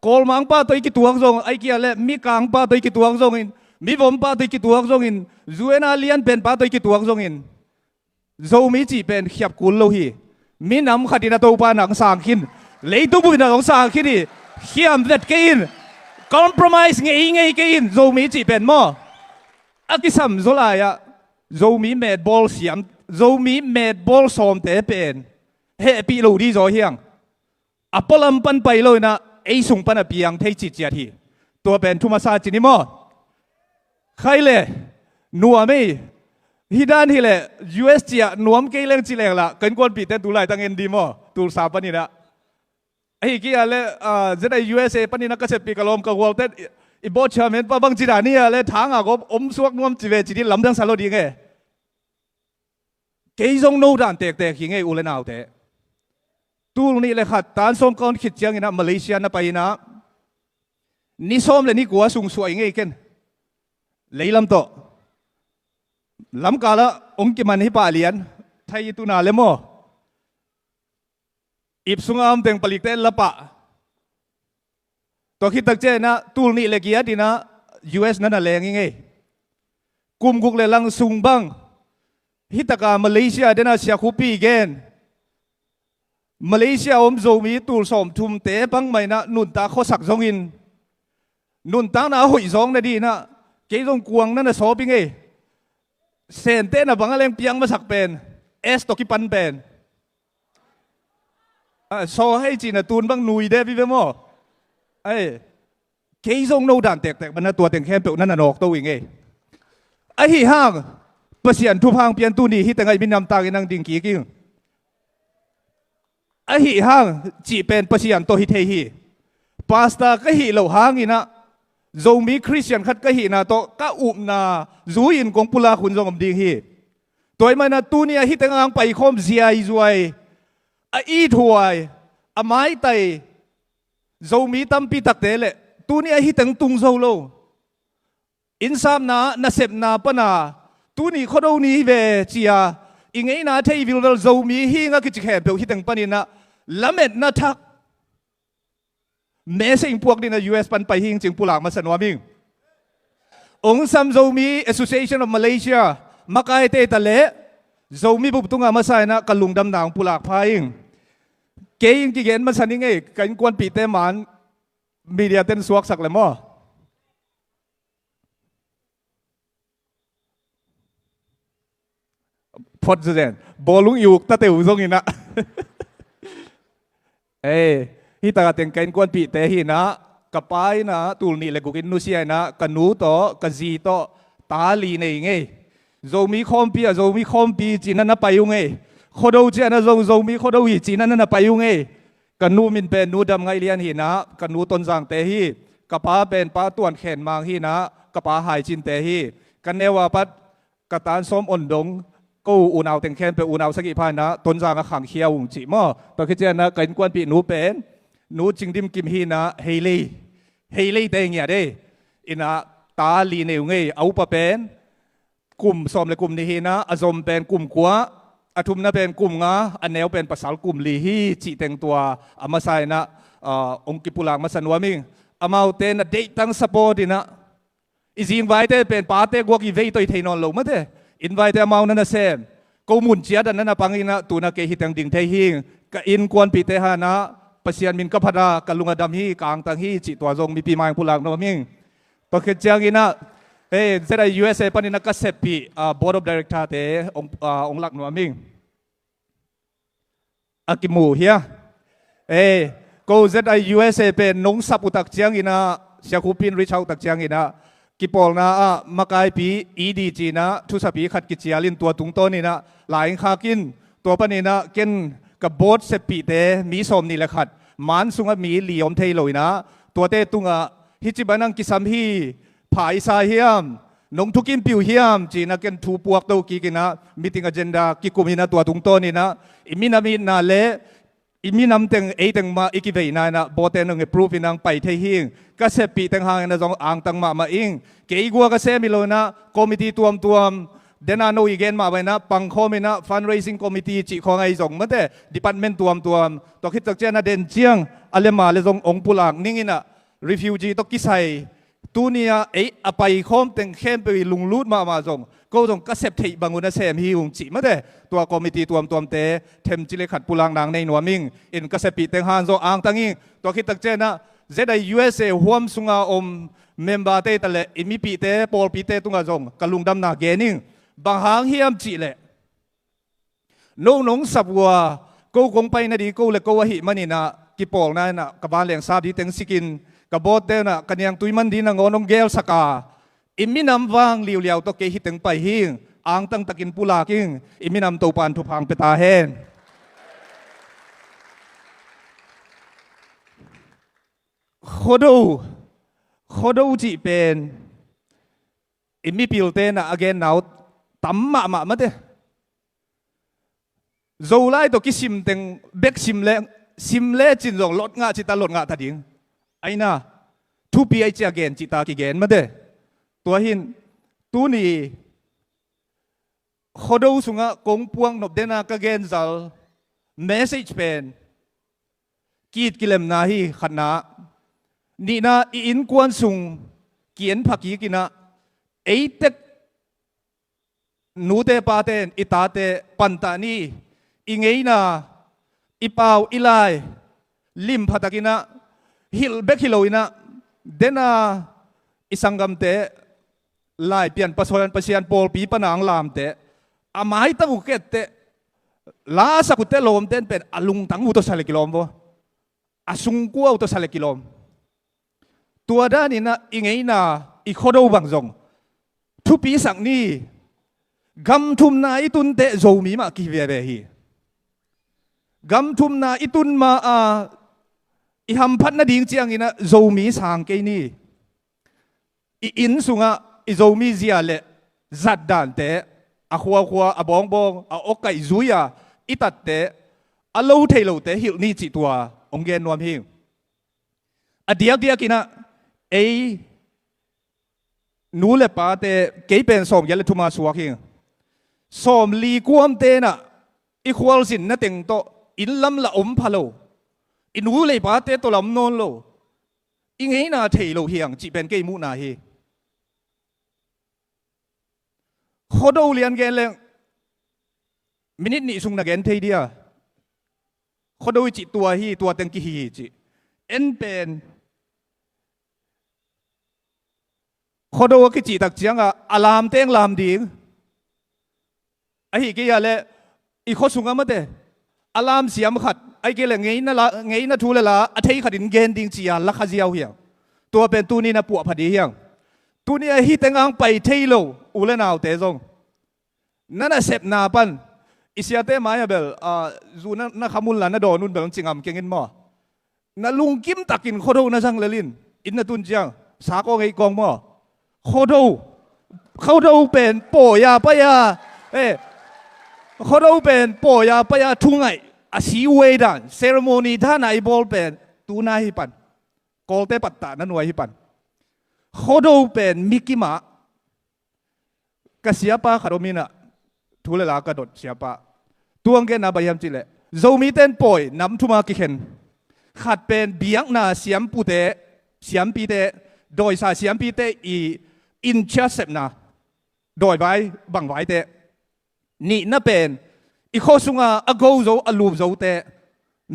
kol mang pa toi ki tuang zong ai kia le mi kang pa toi ki tuang zong in mi vom pa toi ki tuang zong in zuena lian pen pa toi ki tuang zong in zo mi chỉ pen khiap kul lo hi mi nam khatina to pa nang sang khin leitu bu na nong sang khin hi khiam vet ke in compromise ngei ke in zo mi chỉ pen mo akisam zola ya zo mi med ball siam zo mi med ball som te pen he pi lo di zo hiang apolam pan pai lo na ei sung pan apiang thei chi chia thiตัวเป็นทุมาซาจินิมอใครเลยนัวไม่ฮิดานที่เลย US จีนวมเกล้งจีแรงละเกินกวนปีแต่ดูไหลตั้งเงินดีมอตูสาปนี่ละไอ้กี้อะไรจะได้ USA ปนี่นักเกษตรปีกลมกับวอลเต็ดอีบอชาเมนปะบางจีดานี่อะไรทางอ่ะก็อมสวกนวมจีเวจีนี่ลำดังสารดีไงเกยงโนดานแตกหิงไงอุเลนาวแต่ตูนี่เลยขัดตานส้มก้อนขิดเจียงนะมาเลเซียนะไปนะนี่ส้มเลยนี่กัวสูงสวยไงกันเลยลำโตลำกาละองค์กิมันให้ป่าเลียนไทยตุนาเลโมอิบสุงอามเต็งผลิตเต้นละปะตัวคิดตักเจนะตูนี่เลยกี่ดีนะ US นั่นน่ะแรงยังไงกุมกุกเลยลังสุงบังฮิตกามาเลเซียเดน่าเสียคูปีเกนมาเลเซียอมโจมีตูสมทุมเตะบังไม่นะนุนตาเขาสักจงอินนุนตั้งน่ะหอยจงนะดีนะเกยจงกวงนั่นน่ะสอบยังไงเซนเต้น่ะบังอะไรเปียงมาสักเป็นเอสตกิปันเป็นโซให้จีน่ะตูนบังนุยเด้พี่เวมอไอ้เกยจงโนด่านแตกมันน่ะตัวเต็งแค่เปล่านั่นน่ะนอกตัวยังไงไอ้ห่างเปอร์เซียนทุพางเปลี่ยนตัวนี้ที่แต่ไงมีนำตากินังดิ่งกี้กิ้งไอ้ห่างจีเป็นเปอร์เซียนตัวฮิเทฮีพาสต้าก็ฮิเหล่าห่างอีนะโจมีคริสเตียนขัดก็ฮินะโตก็อุบนาจูอินกงปุลาคุณจงอมดิ่งฮีตัวมันนะตัวนี้ฮิตงางไปคมเสียอีจวยอีถวยไม้ไตโจมีตั้มปีตักเตะเลยตัวนี้ฮิตงตุงโจโลอินซามนาเสพนาปนาตัวนี้เขาดูนี้เวจียอิงไงนะเทวิลเวลโจมีฮิงก็คิดแค่เปลวฮิตงปนินะละเม็ดนะทักแม้สิ่งพวกนี้นะ US ปันไปหิงจึงปุหลังมาสนวมิงองค์ซัมโจมี Association of Malaysia มาไกลเตตะเละโจมีบุบตุงอามาใส่นะกะลุงดำหนังปุหลักพายิงเกยิงที่เห็นมาสันยังไงกันกวนปีเตมันมีเดียเต้นสวกสักเลยมั้งพอดเจนบอลลุงอยู่ตะเตวทรงอีนะเอ้ฮิตาเตียงกันกวนปีเตหินะกับไปนะตูนี่เลยกูกินนุเซียนะกันนูโตกันจีโตตาลีนี่ไงโจมีคอมปีโจมีคอมปีจีนันน่ะไปยุ่งไงโคดูเจนะโจมีโคดูหิจีนันน่ะไปยุ่งไงกันนูมินเป็นนูดำไงเลียนหินะกันนูต้นสังเตหิกับป้าเป็นป้าตวนแขนมังหินะกับป้าหายจินเตหิกันเนวาปัดกตานส้มอ่อนดงกูอุณเอาเต็งแขนไปอุณเอาสักกี่พันนะต้นสังก็ขังเขียวหุ่งจีมั่วตัวคิดเจนะกันกวนปีนูเป็นนูจิงดิมกิมฮีนะเฮลี่เตงเนี่ยเด้อินะตาลีเนวไงเอาปะเป็นกลุ่มสมเลยกลุ่มนี้ฮีนะอารมณ์เป็นกลุ่มกัวอาทุมนะเป็นกลุ่มงาอันแนวเป็นภาษากลุ่มลีฮีจีเต็งตัวอามาไซนะองค์กิปุลังมาสนวมิงอามาเตนเดตังสปอร์ดินะอีจิงไว้เตเป็นปาเตกวกีเวตัวเทนอนลงมาเตอินไว้เตอามานั่นนะเซมกูมุนเจียดันนั่นนะปังอินะตัวนักเกหิตังดิ่งเทหิงก็อินกวนปีเตหานะปัศยานมินกับพดากลุงอดัมฮีกลางตังฮีจิตัวจงมีปีมาปุลังนวมิงตัวเขจางอินะเสด็จ USA ปนินักเสพปีboard of director เตองหลักนวมิงอากิมูเฮียก็เสด็จ USA เป็นนงสับอุตักจางอินะเสียคูปินริชาวตักจางอินะกิปอลนะมาไกปี EDG นะทุสปีขัดกิจยาลินตัวตุงต้นนี่นะหลายข้ากินตัวปนินะเกินกับโบสเสปีเตมีสมนี่แหละขัดมันสุงมีเหลี่ยมเทลอยนะตัวเตตุงฮิจิบันังกิสัมฮีผายสายเฮียมนงทุกินปิวเฮียมจีนักเก็นทูปวกตัวกีกินะมีติงอเจนดากิกุมินะตัวตุงต้นนี่นะอิมินามีนาเลอิมินำเต็งเต็งมาอีกิเวนันะโบเตนงพรูฟินังไปเทหิงก็เสปีเต็งหางนะจงอ่างตังมาอิงเกยกัวก็เสมิโลนะคอมมิตี้ตัวเดนาโนอีเกนมาไว้นะปังโคมินะฟันเรซิ่งคอมมิตี้จีของไอจงมันแต่ดิพาร์ตเมนต์ตัวคิดตักเจนะเดนเจียง อะไรมาเลยจงองปุลังนิ่งน่ะ refugee ตกิไซตัวนี้อภัยคอมเต็งเข้มไปลุงลูดมาจงก็จงกระเสพที่บางคนเสมฮิวจิมาเดตัวคอมมิตี้ตัวเตะเทมจิเลขัดปุลังนางในหนัวมิงอินกระเสพปีเต็งฮันโซอ่างตั้งอิงตัวคิดตักเจนะเจได้ USA ห่วมสุงาเมมเบอร์เตะเลยอิมิปีเตะปอลปีเตะตุงาจงกลุงดำนาเกนิงบางหางเฮียมจิเลยน้องสับวัวกูคงไปนาดีกูเลยกูว่าหิมันนี่นะกิปองนั่นนะกับบ้านเลี้ยงซาบที่เต็งสกินกับบอดเดนะกันยังตุยมันดีนะงอนงเกลสกาอิมินำวางเลียวตัวเกหิตึงไปหิงอ่างตั้งตะกินปุลากิงอิมินำตัวปานทุพังเปตาเฮนโคดูจีเป็นอิมิพิลเตนะอเกนนาวตั้มมาเดโจไลตัวกิซิมเต็งเบกซิมเล่จินจงลดงาจิตาลดงาทัดยิงไอ้น่ะทูปีไอเจอเกนจิตากิเกนมาเดตัวหินตัวนี้ขดสุงะกงพวงนบเดนากเกนซัลเมสเซจเป็นกีดกิเลมนาฮีขณะนี่นะอินกวนสุงเกียนผักยีกินะไอเตกนูเตปาเตนอิตาเตปันตานีอิงเอนะอิปาวอิไลลิมพัตกินะฮิลเบกฮิโลอินะเดน่าอิสังกัมเตไล่เปลี่ยนปัสสาวะปัสยานโพลปีปนังลามเตอามาให้ตั้งอุกเกตเตลาสักุเตลมเตนเป็นอลุงตั้งอุตสาหกิลมบ่อาสุงกัวอุตสาหกิลมตัวด้านนี้นะอิงเอนะอีโคโดบังจงทุปีสังนี้กำทุมนาอิตุนเตโจมีมากีเวเบฮีกำทุมนาอิตุนมาอิฮัมพัดนาดิ่งเจียงอินะโจมีสังเกนี่อินสุงะอิโจมีเจียเลจัดด่านเตะอาขัวบองอาโอกไกซุยาอิตัดเตะอาลูเทโลเตะฮิลนี่จิตัวองเกนนวมฮิอเดียกกินะนูเลปาเตะเกยเป็นสมยัลทุมาสวาคิงสมลีกวมเตนะอีควอลสินนะเต็งโตอินลำละอมพะโลอินูเลปาเตะตัวลำนนโลอิงเฮน่าเทโลเฮียงจีเป็นเกยมุนาฮีขดเอาเลียนแกนเลยมินินี่สุงนักแกนเทียขดเอาจิตัวฮีตัวเต็งกี่ฮีจิเอ็นเป็นขดเอากี่จิตักเจียงอารามเต็งลามดิ่งไอ้ฮีกี่อะไรอีขดสุงมาเตอารามเสียมขัดไอ้กี่เลยไงน่ะทูเลยละอัฐิขัดอินเกนดิ่งจียลักขจีเอาเฮียงตัวเป็นตัวนี้นะปวดพอดีเฮียงตัวนี้ฮีเต็งอังไปเทโลอุเลนาวเตจงนั่นเสพนาปันอิสยาเตมาอย่าเบลจูนั่นขมุลละนั่นโดนนุ่นเบลจริงอ่ะเก่งเงินมั่วนั่นลุงกิมตักินโคโดนั่นจังเลลินอินนั่นตุนจังสากงไอ้กองมั่วโคโดเป็นโปยาปยาโคโดเป็นโปยาปยาทุ่งไงอาศิเวดันเซเรโมนีท่านไอบอลเป็นตูน่าฮิปันกอลเตปัตตานั่นวยฮิปันโคโดเป็นมิกิมะกะเสียปะขดมินะทุเลลากระโดดเสียปะตัวงเกนาบายามจิเลโจมีเต้นป่อยน้ำทุมากิเข็นขัดเป็นเบียงนาเสียมปูเตเสียมปีเตโดยสาเสียมปีเตอินเชสเซปนาโดยไว้บังไว้เตนี่น่าเป็นอีโคสุงาอโกโจอลูบโจเต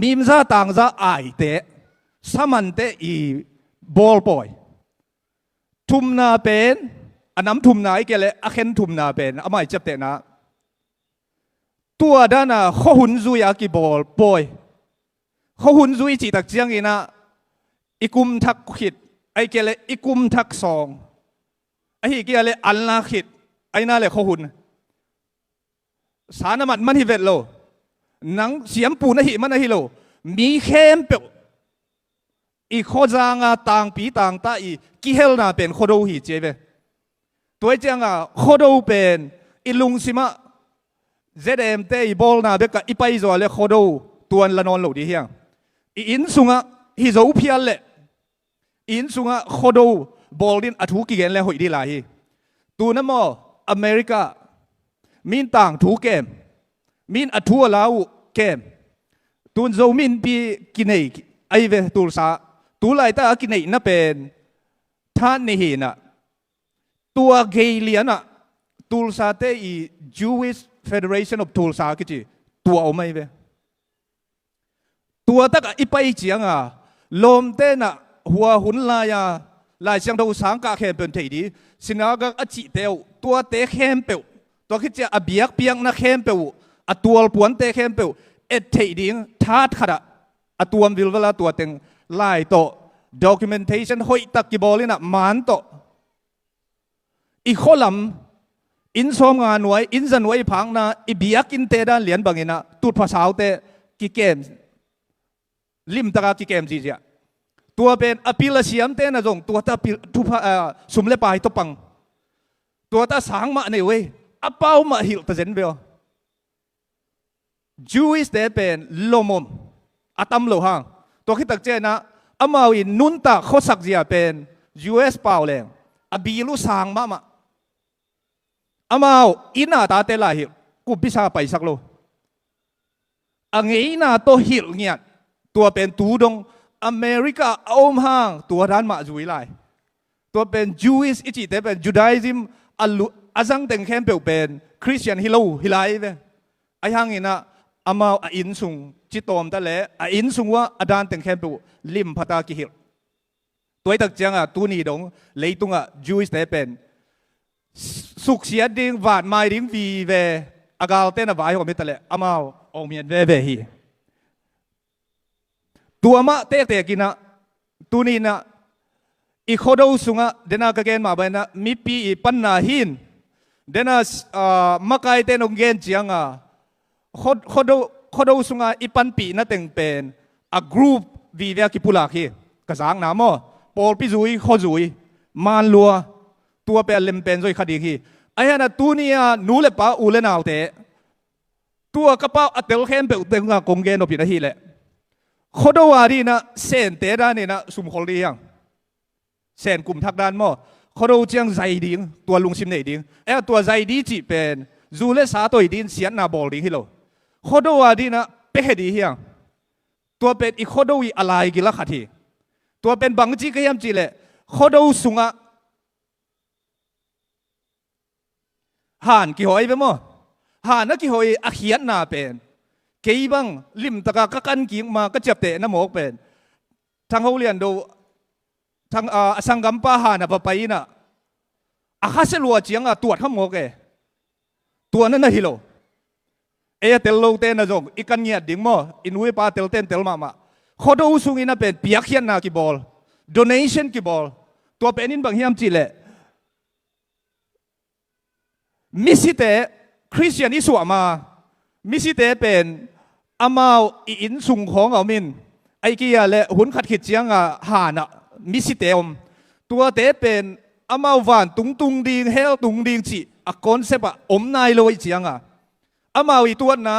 มีมซาต่างซาไอเตสมันเตบอลป่อยทุมนาเป็นอันน้ำทุมนาไอเกลเลอเข็นทุมนาเป็นอาไม่จับเตนะตัวด้านน่ะข้อหุ่นซุยอากิบอลป่อยข้อหุ่นซุยจีตักเจียงอีนะอีกุมทักขิดไอเกลเลอีกุมทักสองไอเกลเลอัลลาขิดไอน่าเลยข้อหุ่นสารน้ำมันฮิเวตโลหนังเสียมปูนหิมันหิโลมีเข้มเปอีข้อจางต่างปีต่างตาอีกิเฮลนาเป็นข้อดูหิเจเวตัวเจียงข้อดูเป็นอีลุงซิมะเจเดมเตอีบอลนาเบกอีไปจอเลข้อดูตัวละนอนหลุดดีเฮียงอินสุงะฮิโซเพียลเลอินสุงะข้อดูบอลดินอัฐุกิเกนเลหอยดีลาฮีตัวนั้นมออเมริกามินต่างถูกเกมมินอัฐุลาวเกมตัวโจมินปีกินเอ ไอเวตูลซาตูไลตากินไหนน่ะเป็นท่านนี่นะตัวเกลียนะตูลซาเตอี Jewish Federation of Tulsa กิจิตัวเอาไม่เวตัวตักอีไปเจียงอ่ะลมเต้น่ะหัวหุ่นลายลายเชียงดาวสังกาเข้มเป็นทีดีสินาก็อจิเตียวตัวเตะเข้มเปียวตัวคิดจะอเบียกเปียงนะเข้มเปียวอตัวปวนเตะเข้มเปียวเอ็ดทีดีทัดขดอตัววิลเวลาตัวเต็งลายโต documentation หอยตักกิบอลินะมันโตอีกคนลำอินสมงานไว้อินจันไว้พังนะอีเบียกินเตะด้านเหรียญบางอย่างนะตุดภาษาเตะกิเกมลิมตะกากิเกมจีเจียตัวเป็นอภิลเสียมเต้นจงตัวตาทุพสุมเลปายตปังตัวตาสางมาในเว้ยอเป้ามาหิลตะเจนเบล Jewish เตเป็นลมมอาตัมโลหางตัวคิดตักเจนะอามาวินนุนตาโคสักเจียเป็น US เปล่าแรงอบีลุสางมาอามาอินาตาเตลาหิลกูพิชาไปสักโลอังเอินาโตหิลเงียตัวเป็นตูดงอเมริกาอมห่างตัวด้านมาจุยไลตัวเป็น Jewish อิจิแต่เป็น Judaism อาจังเต็งแค่เป็นคริสเตียนฮิโลฮิไลเวไอห่างอินะอามาอินสุงจิตโตมตะเลอินสุงว่าอดานเต็งแค่เป็นลิมพัตากิฮิลตัวตักจังตัวนี้ดงเลยตุงJewish แต่เป็นสุขเสียดิ้งวาดไม้ดิ้งวีเวอากาลเต้นวายของมิตรเลอามาเอาเมียนเวฮีตัวมาเตะกินะตัวนี้นะอีโคดสุงะเดน่ากเกนมาไปนะมีปีปันนาหินเดน่ามาไกเตนองเกนจียงโคดสุงะอีปันปีนะเต็งเป็นa group วีเวกิปุลาคีกระสังน้ำมอปอลปิจุยโคจุยมานลัวตัวเป็นเลมเป็นจอยคดีคีไอ้ฮะนะตัวนี้นูเลปะอูเลนาวเตตัวกระเป๋าอัตเตลเข้มเปิลเต็งกงเกนอภินาฮีเลยโคดวารีนะเซนเตด้านนี่นะสุมคนเลี้ยงเซนกลุ่มทักด้านมั่วโคดเจียงใจดิ้งตัวลุงชิมเนดิ้งตัวใจดีจีเป็นจูเลสาตัวดิ้งเสียนนาบอลดิ้งฮิโลโคดวารีนะเป็ดดีเฮียงตัวเป็นอีโคดวีอะไรกิละขัดทีตัวเป็นบางจีก็ยังจีเลยโคดสุงะหานกี่หอยไปมั่วหานนักกี่หอยอาเขียนนาเป็นเกี่ยบังลิมตะกะกันกิ่งมาก็เจ็บเตะน้ำหมอกเป็นทางเขาเรียนดูทางสังกัมปะหานะปะไปนะอาคาเซลัวเจียงตรวจข้ามหมอกตัวนั้นนะฮิโลเอเตลโลเตนนะจงอีกันเงียดดิ่งมั่วอินวิปาเตลเตนเตลมาขอดูสุงินะเป็นเปียกเขียนนากี่บอล donation กี่บอลตัวเป็นนินบางเฮียมจีเล่มิสิเตคริสเตียนอิสวามามิสิเตเป็นอามาอินสุงของเอามินไอเกียและหุ่นขัดขิดเจียงหานะมิสิเตอมตัวเตเป็นอามาวันตุงดิงเฮลตุงดิงจีอคอนเซปต์อมนายโลยเจียงอามาอีตัวนะ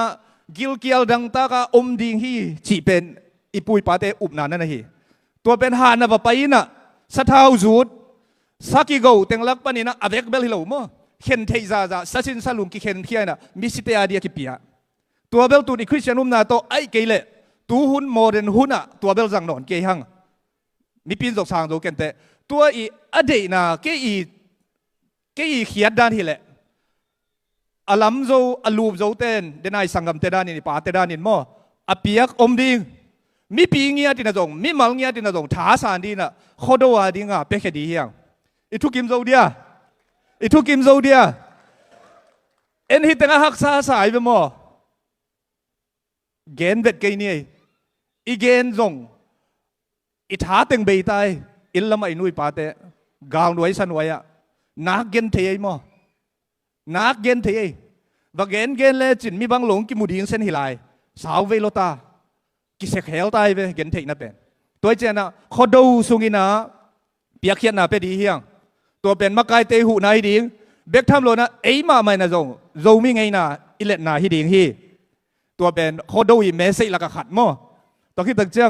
กิลเกียลดังตากอมดิงฮีจีเป็นอีปุยปาเตอุบนานั่นฮีตัวเป็นหานะปะไปนะสะท้าวจูดสักิโกเต็งลักปนินะอเวกเบลฮิโลมั้งเข็นเทซาซาสัสินสลุงกิเข็นเทียนะมิสิเตอาเดียกิปียตัวเบลตัวนี้คริสเตียนุมนาโตไอเกลตัวหุ่นโมเดนหุ่นตัวเบลจังนอนเกยหังมีปีนจกสางโจกันเตตัวอีอเดน่ะเกยเขียดด้านที่แหละอลัมโจอลูบโจเตนเดนายสังกัมเตด้านนี่ป่าเตด้านนี่มั่วอเปียกอมดิงมีปีเงียดินะจงมีมัลเงียดินะจงท้าสารดีนะโคโดวาดิงเป็กดีเฮียงอีทุกิมโจเดียอีทุกิมโจเดียเอ็นฮิตนะฮักษาสายไปมั่วเกณฑ์เบ็ดเกนี่อีเกณฑ์จงอีท้าเต็งเบยตายอิลละไม่นุยปาเตกาวหน่วยสันไว้นักเกณฑ์เทียมั่วนักเกณฑ์เทียว่าเกณฑ์เลจินมีบางหลงกิมุดิงเส้นหิลายสาวเวโลตากิเสกเฮลตายเวเกณฑ์เทียนั่นเป็นตัวเจนะขอดูสุงินะเปียกเขียนนาเป็ดดีเฮียงตัวเป็นมักไกเตหูนายดิ้งเบกทำโลนะเอ้ยมาไม่นะจงมีไงนะอิเลตนาฮิดิ้งฮีตัวเป็นโคดูอีเมสซี่ละก็ขัดมั่วตอนที่ตั้งเจ้า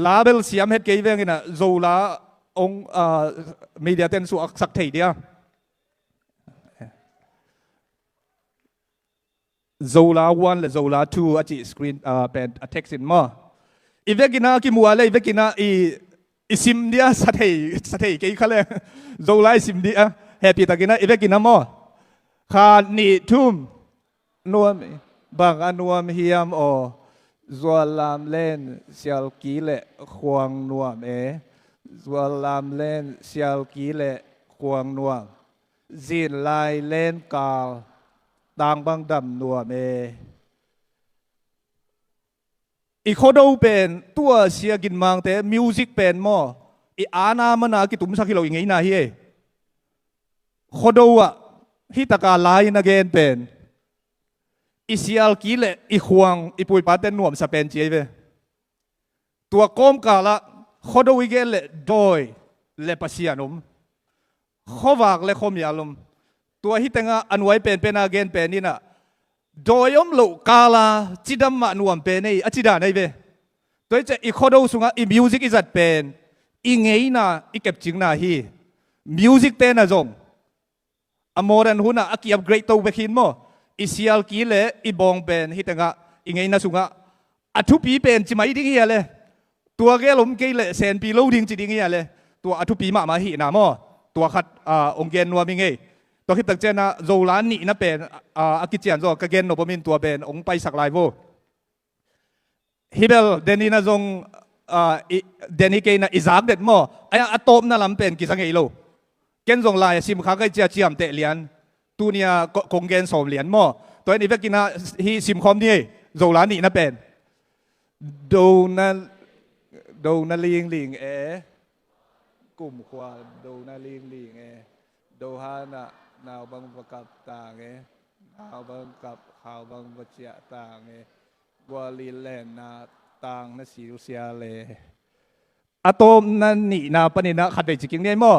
ลาเบลเสียมเฮ็ดเกยเวงนะโซลาองมีเดียเต้นสู่สักทีเดียวโซลา1และโซลา2อาจิสกรีนเป็นเท็กซินมั่ว ivekina ki muale ivekina i sim dia sathei ke khale zolai sim dia happy takina ivekina mo kha ni thum nuam bang anuam hiam o zualam len sial ki le khuang nuam zualam len sial ki le khuang nuam zin lai len kal dang bang dam nuamอีโคดูเป็นตัวเสียกินมังแต่มิวสิกเป็นมออีอานามันนากิตุมสักกิโลอย่างงี้นะเฮ้โคดูอะฮิตากาลายนักเกนเป็นอีเสียลกีเลอีควงอีปุยปาเตนนวมสเปนเจเวตัวก้มกาละโคดูอีเกเลโดยเลปัสยานุมขวากเลขมยาลุมตัวฮิตังอันไว้เป็นอาเกนเป็นนี่นะโดยอมลุกาลาจิดามานวมเป็นไอจิดาในเวตัวจะอีโคดูสุงะอีมิวสิกอีจัดเป็นอีเงยนะอีเก็บจิงนะฮีมิวสิกเต้นนะจงอโมรันหุนะอากีอัปเกรดตัวเวคินโมอีเซียลกีเลอีบองเป็นฮิตังะอีเงยนะสุงะอัทุปีเป็นจิมาอีดิ้งเฮียเลยตัวแกลมเกลเซนปีโลดิ้งจิดิ้งเฮียเลยตัวอัทุปีมาฮีนะโมตัวขัดองเกนนัวมิงเงตัวคิดตักเจนะโจลานนี่นะเป็นอากิจเจียนโจกเกนโนปมินตัวเป็นองไปสักลายโวฮิเบลเดนีนะจงเดนีเกนะอิซากเด็ดโมไอ้อะโตมนั่นลำเป็นกิสังเกโลเกนจงลายซิมข้าก็จะเจียมเตะเหรียญตัวเนี่ยคงเกนสมเหรียญโมตัวนี้เวกินะฮีซิมคอมนี่โจลานนี่นะเป็นดูนาลิงกลุ่มควาดูนาลิงดูฮานะนาวบังประกับต่างนาวบังกับข่าวบังประเจียต่างวอลีแลนนาต่างนสิวเซียเลอะโตมนั่นนี่นาปนินะขัดใจจริงเนี่ยมั้ง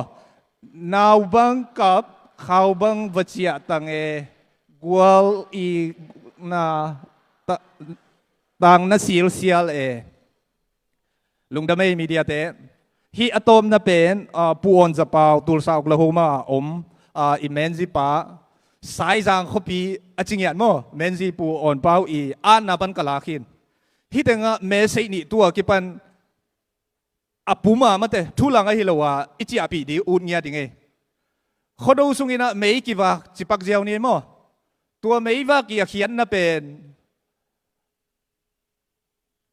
นาวบังกับข่าวบังประเจียต่างวอลีนาต่างนสิวเซียเลลุงดำไม่มีเดียเตฮีอะโตมนั่นเป็นปูอนจะเป่าตุลซาโอคลาโฮมาอิเมนซีป้าสายจางขบีจริงอย่างมั้งเมนซีปูอ่อนเป้าอันนับเป็นกลาขินที่แต่งเมสเซนี่ตัวกี่ปันปูมามาแต่ทุลังไอ้ฮิโลวาอิจิอาปีดีอุ่นเงียดิงเขาดูสุงินะเมย์กี่ว่าจิปักเจียวนี่มั้งตัวเมย์ว่ากี่เขียนน่ะเป็น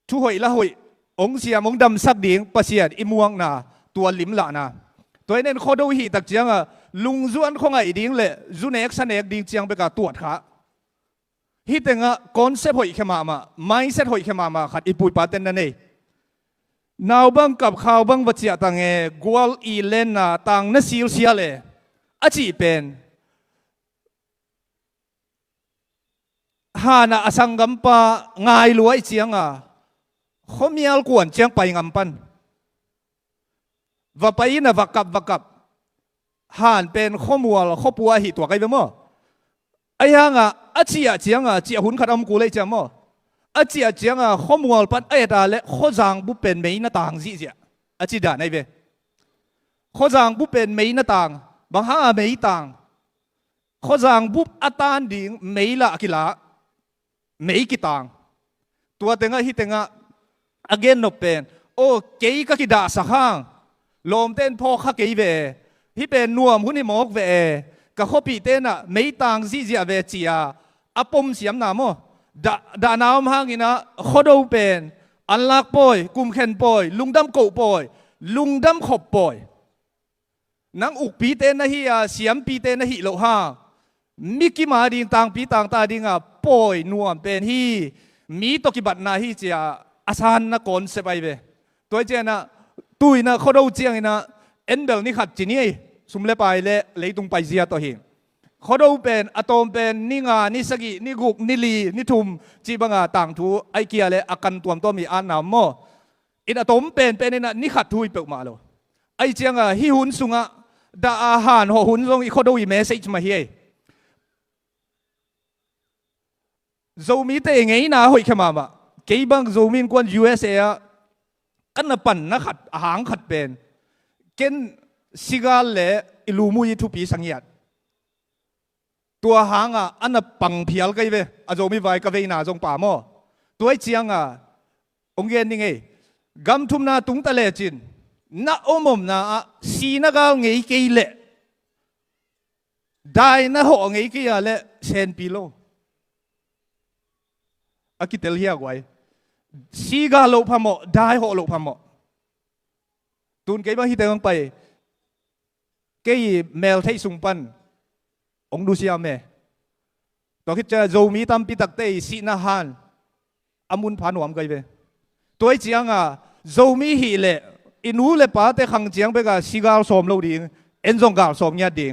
ทุหอยละหอยองเสียมองดำสักดิ่งประเสียดอิมวงน่ะตัวลิมละน่ะตัวนี้เขาดูหิตักเจียงลุงจวนคงไอ้ดิ่งเลยจุนเอกสันเอกดิ่งเจียงไปกับตัวขาฮิตเองคอนเซ็ปต์หอยเข้ามาไม่เซ็ตหอยเข้ามาขัดอีปุยปาเต้นนั่นเองนาวบังกับข่าวบังวัชยะตังกวลอีเลนน่ะตังนั่นสิวเสียเลยอาจีเป็นฮานะอสังกัมปะง่ายรวยเจียงเขามีอัลกวนเจียงไปงำปันว่าไปนะวักกับห่านเป็นข้อมัวข้อปัวหิตัวไกลไปมั้งไอ้ยังอาเจียเจียงเจียหุ่นขัดอมกูเลยเจียมั้งอาเจียเจียงข้อมัวปันไอ้ตาเล่ข้อจางบุเป็นไม่น่าต่างสิเจียอาจีด่าในเวข้อจางบุเป็นไม่น่าต่างบางห้าไม่ต่างข้อจางบุอัตานดิ่งไม่ละกิละไม่กี่ต่างตัวเต็งฮิตเต็งagain นเป็นโอ้เกี่ยก็คิดด่าสักครั้งลมเต้นพอข้าเกี่ยเวที่เป็นนัวมุนี่มอกเวก็ข้อปีเต้นไม่ต่างสิเจียเวเจียอปมเสียมนาโมด่านาวมังอินะข้อดูเป็นอันลักป่อยกุมเข็นป่อยลุงดำกูป่อยลุงดำขบป่อยนังอุกปีเต้นนะฮีเสียมปีเต้นนะฮีโลหะมิกิมาดิงต่างปีต่างตาดิงป่อยนัวเป็นฮีมีตกิบัตนาฮีเจียอาสานนะก่อนเสไปเวตัวเจนะตุยนะเขาดูเจียงนะเอ็นเบลนี่ขัดจีนี่สุมเลไปเลยตรงไปเสียตัวเองเขาดูเป็นอะโตมเป็นนี่งานี่สกินี่กุกนี่ลีนี่ทุมจีบังต่างทูไอเกียเลยอากันตัวมีอันนามโมอินอะโตมเป็นนี่ขัดทุยเปิกมาโลไอเจียงฮิหุนสุงะดาอาหารหัวหุนทรงอีเขาดูอีเมสเซจมาเฮียโจมีแต่ไงนะหอยขมากี่บางโจมินกวน USA กันนับปันนักขัดหางขัดเป็นเกนสิกาเล่อิลูมุยทุปีสังเกตตัวหางอันนับปังเพียลกันเวอโจมีไว้กับเวน่าจงป่าโมตัวเจียงองเกนนี่ไง กำทุมนาตุงตะเลจินนาอมมนาสีนักเอาไงกี่เละได้นะหอไงกี่อะเละเซนปิโลอากิเตลเฮียกไว้สีกาโลพามอได้หอโลพามอตุนเกี่ยบฮิตเองไปเกี่ยเมลไทยสุงปันองดูเสียเมตัวคิดจะโจมีตามปิตักเตยสีนาฮันอามุนพานุอมกันไปตัวเจียงอ่ะโจมีฮีเล่อินูเล่ป้าแต่ขังเจียงไปกับสีกาลสมโลดีเอ็นจงกาลสมเนี่ยดี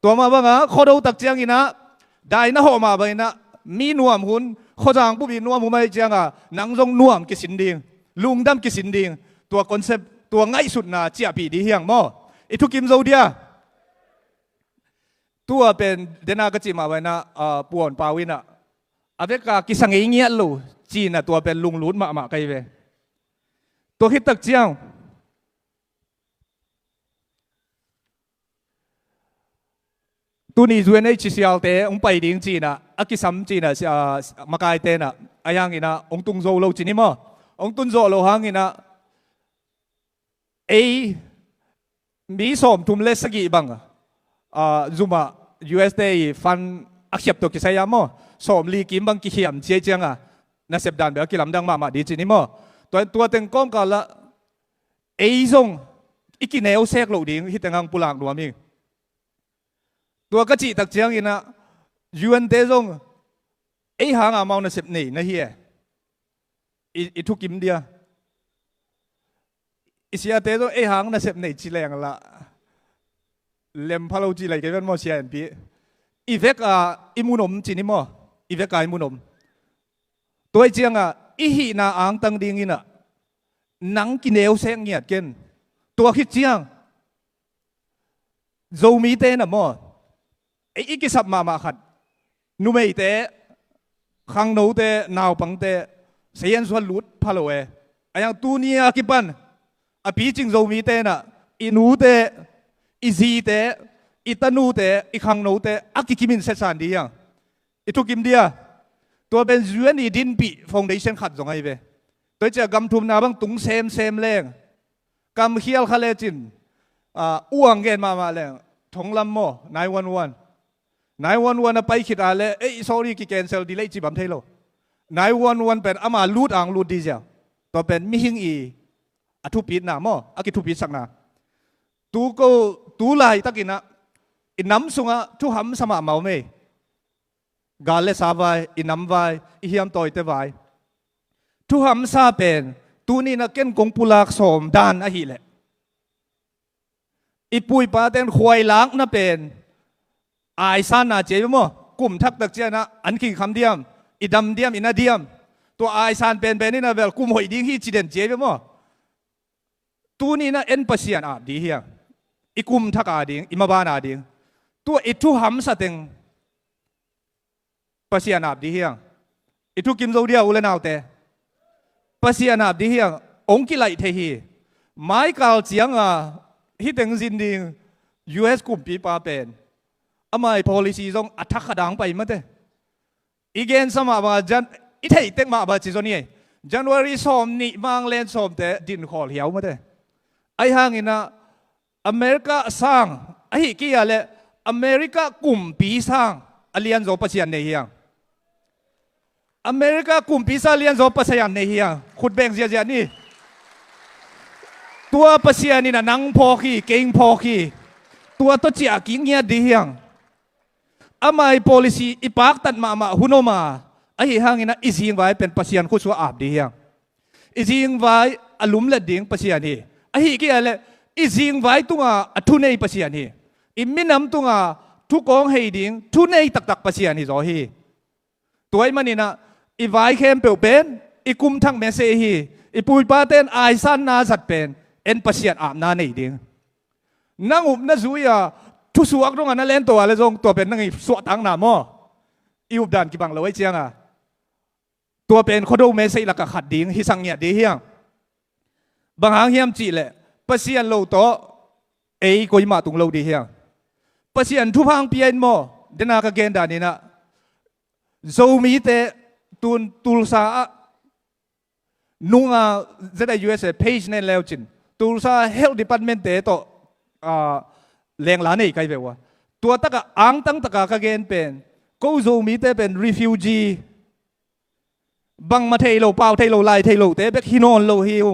ตัวมาบ้างอ่ะขอดูตักเจียงอีนะได้นะหัวมาไปนะมีนวมหุ่นขอจางผู้บินนวมหุ่นไม่เจียงอ่ะนังจงนวมกิสินดีลุงดำกิสินดีตัวคอนเซปต์ตัวง่ายสุดนะเจียปีดีเฮียงมั่วอิทุกิมโจเดียตัวเป็นเดนากจิมาไว้นะปวนปาวินะอเมริกากิสังเงียลูจีนตัวเป็นลุงลุ้นมาไกลเวตัวคิดตักเจียงตัวนี้จูเอ็นเอชซีเอลเตะองไปดิ้งจีนอากิสัมจีนมาไกลเตนะอายังอินะองตุงโซโลจีนี่มั้งองตุงโซโลหังอินะมีสมทุมเลสกีบังซูมา USD ฟันอักเสบตัวกิสยามอสมลีกิมบังกิเขียมเจียจังน่าเสพดันแบบกิลำดังมาดีจีนี่มั้งตัวเต็งก้มกันละซงอีกินเอลเซกโลดิ้งฮิตงังปุลังรวมอีกตัวกระจิตักเจียงอินะUNเตซงหางามาวน่าเสพนี่นะเฮียอีทุกิมเดียอิสยาเตซงหางน่าเสพนี่จีแรงละเลมพาโลจีไรกันเป็นมอเชียนปีอีเวกอิมูนมจีนี่มั้งอีเวกอิมูนมตัวเจียงอีหีนาอังตังดิ้งอินะนังกินเอลเซงเงียดกันตัวคิดเจียงโจมีเตนะมั้งอีกิสับมาขัดนุ่มเอเตขังโนเตนาวปังเตเสียนส่วนลุดพาโลเอไอยังตูนี้กิปันปีจิงโจมีเตนะอินูเตอีซีเตอีตานูเตอีขังโนเตอากิคิมินเซสันดียังอีทุกิมเดียตัวเป็นยูเอ็นอีดินปีฟองเดชั่นขัดสองไอเวตัวจะกำทุมนาบังตุงเซมแรงกำเขียลคาเลจินอ้วงเกนมาแรงทงลำโม911ไปคิดอะไรsorry กิแคนเซลดีเลยจีบัมเทโล911เป็นอามาลูดดีเจ้าตัวเป็นมิหิงอีทุปิดนาโมอากิทุปิดสักนาตูไลตักินะอิน้ำสุงทุหำสมาเมาเมกาเลสาไวอิน้ำไวอิเฮียมตอยเตไวทุหำซาเป็นตูนี่นักเก็นกงปุลักสมดานอหิเลอีปุยปาเต้นควายล้างน่ะเป็นไอซานนาเจ็บมั้งกลุ่มทักตักเจนะอันคิงคำเดียมอีดำเดียมอีนาเดียมตัวไอซานเป็นนี่นะเวลกลุ่มหอยดิ้งฮีจีเดนเจ็บมั้งตัวนี้นะเอ็นปัสยานอาดีเฮียอีกลุ่มทักอาดิ้งอีมาบานอาดิ้งตัวอีทุหำสติงปัสยานอาดีเฮียอีทุกิมโซเดียอุเลนเอาเตปัสยานอาดีเฮียองกิไลเทฮีไม่กล่าวเจียงฮิตเองซินดิ้ง US กลุ่มปีปาเป็นอามาไอ policy จงอัฐขัดดังไปมั้งเตอีเกนสมาบาจันอีเทเต็กมาบาจิโซนี่ January สมนี่บางเลนสมเตดินขอเหี่ยวมั้งเตไอห่างอินะอเมริกาสร้างไอกี่อะไรอเมริกากลุ่มปีสร้างอเลียนโซปัสยันเนียงอเมริกากลุ่มปีสร้างเลียนโซปัสยันเนียงขุดแบ่งเสียนี่ตัวปัสยันนี่นะนังพอขี้เก่งพอขี้ตัวตัวเจียกิ้งเงียดีเฮียงอามาไอ policy อีปากตัดมาหุนอมาไอห่างอินะอีสิงไว้เป็นปัสยันคู่ชัวอาบดีเฮียงอีสิงไว้อารมณ์เล็ดดิ้งปัสยันนี่ไอกี่อะไรอีสิงไว้ตัวทุนในปัสยันนี่อีมินำตัวทุกกองให้ดิ้งทุนในตักปัสยันนี่จอฮีตัวไอ้มันนี่นะอีไว้เข้มเปลวเป็นอีกุมทั้งเมสเซฮีอีปุยปาเต้นไอซันนาสัตเป็นเอ็นปัสยันอาบนาในดิ้งนั่งอุบนั่งซุยทุสวกตรงนั้นเล่นตัวอะไรตรงตัวเป็นนั่งสวดตังหนามออีอุบดันกี่บังเราไว้เจียงตัวเป็นขดมเมสเซลักขัดดิ้งฮิสังเงียดีเฮียงบางหางเฮียมจีเลยปัสยันโลโตก็ยมาตุงโลดีเฮียงปัสยันทุพังเปียนโมเดนากเกนดานี่นะโจมีเตตุลซา นุ่งจะได้ USA page เนี่ยแล้วจินตัวซา health department เตะต่อแรงล้านนี่ใครเปล่าตัวตะกะอังตั้งตะกะกะเกนเป็นกูโจมีเตเป็น refugee บังมาเทโลเปล่าเทโลไลเทโลเตะเบกฮินอนโลฮิว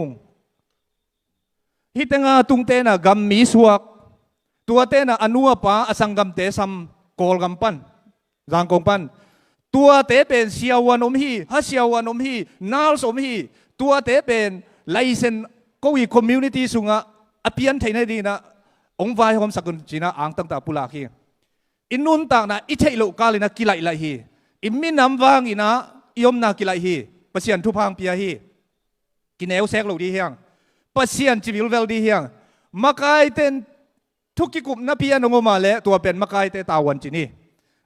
ฮิตงาตุงเตนะกัมมีสวกตัวเตนะอนุวปาอสังกัมเตซัมโกลกัมปันจางกงปันตัวเตเป็นเซียวันอมฮีฮัสเซียวันอมฮีนาลสมฮีตัวเตเป็นไลเซนก็วีคอมมูนิตี้สุงะอภิยันไทยในดีนะองค์วายหอมสกุลจีน่าอ่างตั้งแต่ปุลาคีอินนุนต่างนะอิเทโลกาลินะกิไลไลฮีอิมินำวางอินะยมนากิไลฮีปัศยันทุพังเปียฮีกินเอลเซกโลดีเฮียงปัศยันจิวิลเวลดีเฮียงมาไกเต็นทุกกิกุมนับเปียนงมาเลตัวเป็นมาไกเตตาวันจีนี่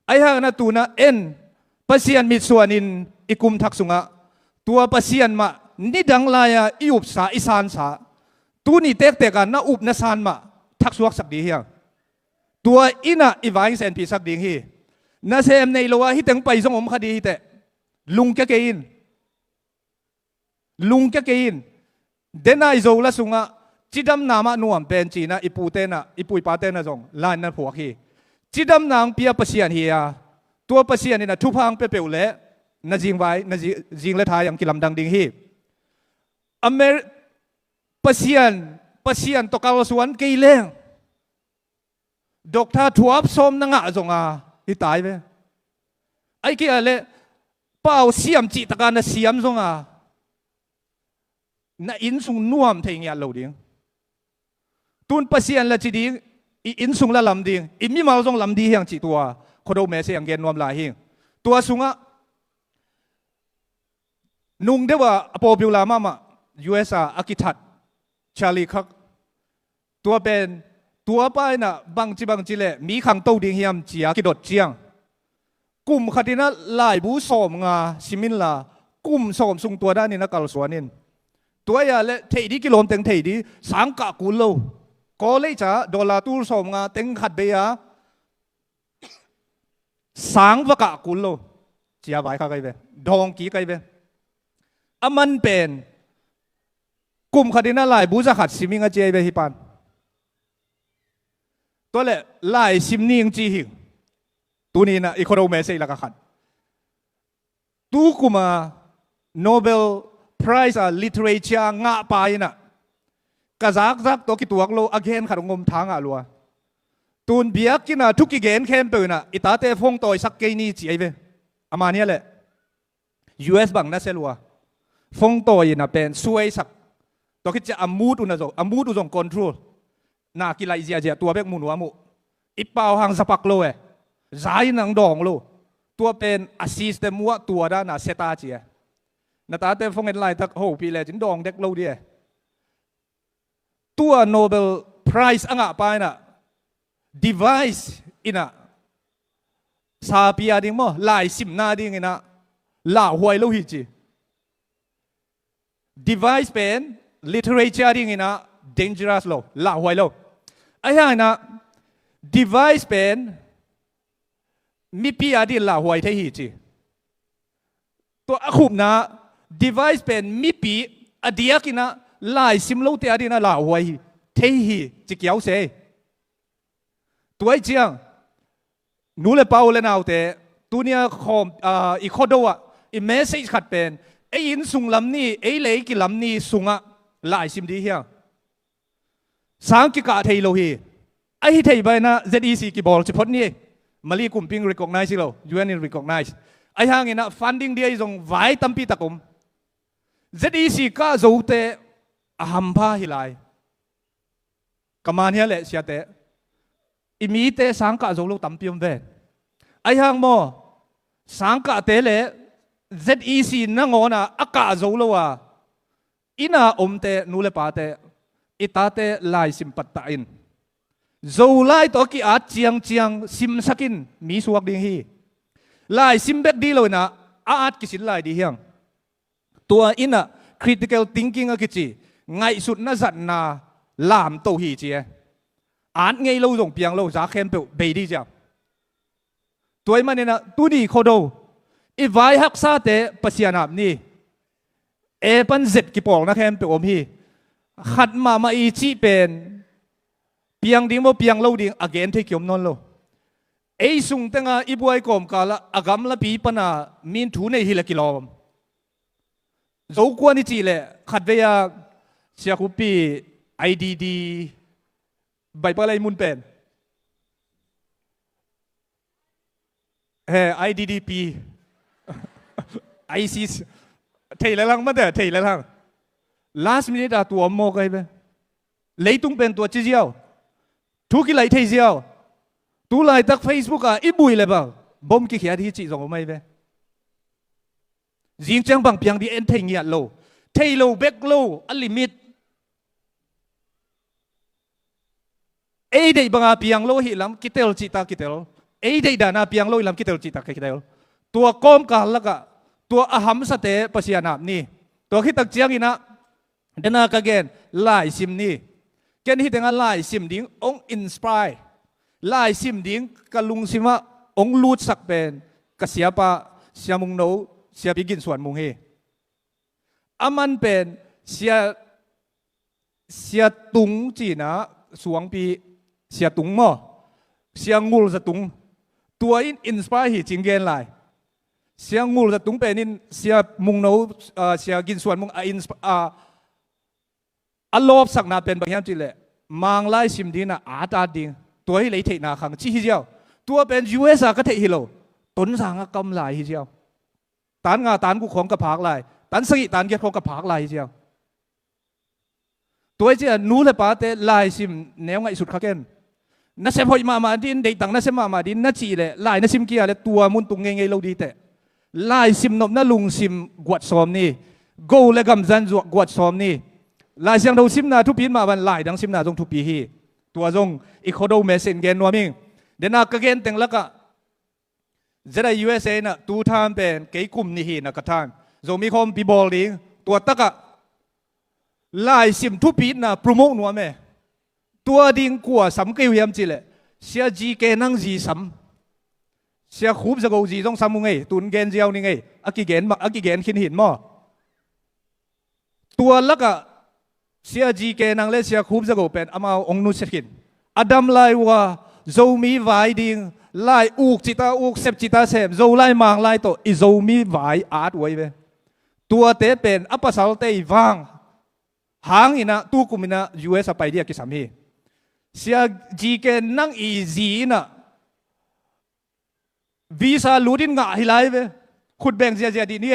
ไอ้ห่างนะตูนะเอ็นปัศยันมิส่วนินอิกุมทักสุงะตัวปัศยันมานี่ดังลายอิอุบสาอิสานสาตัวนี้เตกเตกันนะอุบนะสานมาทักสวกสักดีเฮียงตัวอินะอีวายเซนปีสักดีฮีนาเซมในโลวะฮิตังไปสงอมคดีฮิเตลุงแกเกอินลุงแกเกอินเดนายโจละสุงะจิดำนามะนวมเป็นจีนะอิปูเตนะอิปุยปาเตนะจงลานนั้นผัวฮีจิดำนางเปียปัศยันเฮียตัวปัศยันนี่นะทุพังเปเปวเละนาจิงไว้นาจิงละทายยังกิลำดังดิงฮีอเมริปัศยันตกเอาสวนกีเลงดอกท่าทวบส้มนังอะจงฮิตายไปไอ้กี่อะไรเป่าเสียมจิตการนะเสียมจงน่ะอินสุงน่วมเทียงยันเหล่าดิ้งตุนปัศยันละจีดิ้งอินสุงละลำดิ้งอิมีมาจงลำดีเฮียงจิตัวคนเราเมสยังเกณฑ์นวมลายเฮียงตัวสุงนุ่งเดว่าปอบิวลามา US อากิทัดชาลีคักตัวเป็นตัวไปน่ะบางจีเล่มีขังโตดิ้งเฮียมจีอากิดดเจียงกลุ่มคดีนั้นลายบูสอมงาซิมินลากลุ่มสอมสุงตัวด้านนี้นักการสวนินตัวอย่าเละเทดีกิโลเต็งเทดีสังกะกุลโลก็เลยจะดอลลาร์ตูสอมงาเต็งขัดเบียสังวกะกุลโลเจียไว้ข้าไกลเบดองกีไกลเบอามันเป็นกลุ่มคดีนั้นลายบูจะขัดซิมิงอาเจียเบฮิปันตัวเละลายซิมนิงจีหิงตัวนี้นะอีโคโนเมสละกันขัดตัวกุมา Nobel Prize Literature งะไปนะกระซักตัวกิตัวกโลอาเกนขัดงมทางอ่ะลัวตูนเบียกินะทุกกิเกนเข้มเปิลนะอิตาเตฟงต่อยสักเกนี่จีไอเวอามาเนี่ยแหละ US บังนั่นเสียลัวฟงต่อยนะเป็นช่วยสักตัวคิดจะอามูดอุณโจอามูดอุจงคอนโทรลน่ากิไลเจียตัวเบกมุนวามุอีเปล่าหางสปักโลใจนังดองโลตัวเป็นอาซิสเตมัวตัวด้านน่ะเซตาเจียนาตาเตฟงเงินไลทักโหปีแลจินดองเด็กโลเดียตัว Nobel Prize อ่ะไปน่ะ device อินะซาปียดิ้งมั้งลายสิมนาดิ้งอินะลาหวยโลหิจี device เป็น literature ดิ้งอินะ dangerous โลลาหวยโลไอ้ห่างนะ device เป็นมีปีอาดินลาหวยเทียจีตัวอาคุบนะ device เป็นมีปีอดียกินะลายซิมโลเตียดินะลาหวยเทียจิเกียวเสตัวไอ้เจียงนู้เลเปาเลนเอาเตตัวเนี้ยคอมอีโคโดะอีเมสเซจขัดเป็นไอ้ยินสุงลำนี้ไอ้เล็กลำนี้สุงะลายซิมดีเฮียสังกิกาเทียโลฮีไอ้เทียไปนะ ZEC กี่บอลจะพ้นนี่มาลีกุมพิง recognize เรา UN recognize ไอ้ห่างเงี้ยนะ funding เดียจงไว้ตั้มปีตะกุม ZEC ก็จะอุเตอหัมพาฮิไลกำมันเฮียแหละเสียเตอิมีเตสังกัดจงลูกตั้มปีมเวไอ้ห่างโมสังกัดเตเล ZEC นั่งงอนะอากาศจงลูกอินาอมเตนูเลปาเตอิตาเตลายสิมปัตตาอินโจไลตัวกี่อาเจียงซิมสกินมีสวกดิ้งฮีไล่ซิมเบกดีเลยนะอาจกิสินไล่ดีเฮียงตัวอินะ critical thinking ก็คือจีไงสุดน่าจัดนาลามโตฮีจีอ่านไงเราส่งเพียงเราจะเข้มเปลเบดีจ้ะตัวมันเนี่ยนะตัวนี้เขาดูอีไว้ฮักซาเตปัสยานาบนี่ เอปันเจ็ดกี่ปองนะแค่เป็นอมฮีขัดมาอีจีเป็นเปียงดิ้งว่าเปียงเล่าดิ้งอเกนที่เกี่ยมนนโลไอสุงตั้งอีบัวไอกอมกาละอากำละปีปนามินถูในฮิลกิโลโจกวนนี่จีเลยขัดเวียเสียคุปีไอดีใบปะไรมุนเป็นไอดีปีไอซีเทเลลังมาเด้อเทเลลัง last minute ตัวโมกันไปเลยตุ้งเป็นตัวจีเจียวทุกกี่ไหลเที่ยวตัวไหลตัก Facebook อีบุยเลยบ้างบ่มกี่เขียที่จีส่งมาไปยิงจังบังเพียงดีเอ็นเทียโลเที่ยวเบกโลอัลลิมิตเอ้ยได้บางเพียงโลหิลำกิเตลจิตากิเตลเอ้ยได้ดานาเพียงโลหิลำกิเตลจิตากิเตลตัวก้มกันแล้วก็ตัวอาหัมสเตปเสียนาบนี่ตัวคิดตักเจียงอีนะเดนากาเกนไล่ซิมนี่เกณฑ์ที่แต่งไล่ซิมดิ้งองอินสปายไล่ซิมดิ้งกะลุงซิมะองลูดสักเป็นกเสียปะเสียมุงโนเสียพิกินส่วนมุงเฮอามันเป็นเสียตุงจีนะสวงปีเสียตุงมั่วเสียงูสตุงตัวอินสปายหิจิงเกนไลเสียงูสตุงเป็นเสียมุงโนเสียกินส่วนมุงอินสปอลบสักนาเป็นบางอย่างจีเลยมังไล่ซิมดีนะอาตาดิงตัวให้เลยเทนาขังชี้เจ้าตัวเป็น US ก็เทฮิโลต้นสังกำไลฮิเจ้าตันงาตันกูของกระพากไลตันสกิตันเกี่ยวของกระพากไลฮิเจ้าตัวเจ้านู้เลยป้าเตไล่ซิมแนวไงสุดขักเกนนั่นเสียพอยมาดินเด็กต่างนั่นเสียมาดินนั่นจีเลยไล่นั่นซิมเกียร์เลยตัวมุนตุงเงยเราดีแต่ไล่ซิมนบนั่นลุงซิมกวดซ้อมนี่โกเลยกำจันจวกกวดซ้อมนี่ลายเสียงเราซิมนาทุกปีมาวันลายดังซิมนาจงทุกปีฮีตัวจงอีกคนดูเมสเซนเกนนัวมิงเดนักเกนแต่งละก็จะได้ USA น่ะตูทามเป็นเกี่ยกุมนี่ฮีนักทานจงมีคอมปีบอลลิงตัวตะกะลายซิมทุกปีน่ะโปรโมทนัวเมตัวดิ่งกัวสำเกียมจีเลยเสียจีเกนังจีสำเสียคูบจะกูจีต้องสำมุงไงตุนเกนเจียวนี่ไงอากิเกนขินหินมั่วตัวละก็เสียจีเกนังเลเสียคูบจะกูเป็นอามาองนุสกินอดัมไลว่าโจมีไวดิงไลอุกจิตาอุกเซบจิตาเซบโจไลมังไลโตอิโจมีไวอาร์ตไว้เวตัวเตเป็นอัปสัลเตยวังหางอินะตู้กุมินะ US ไปเดียกิสามีเสียจีเกนังอีจีนะวีซ่าลูดินงะฮิไลเวขุดแบ่งเสียดีนี่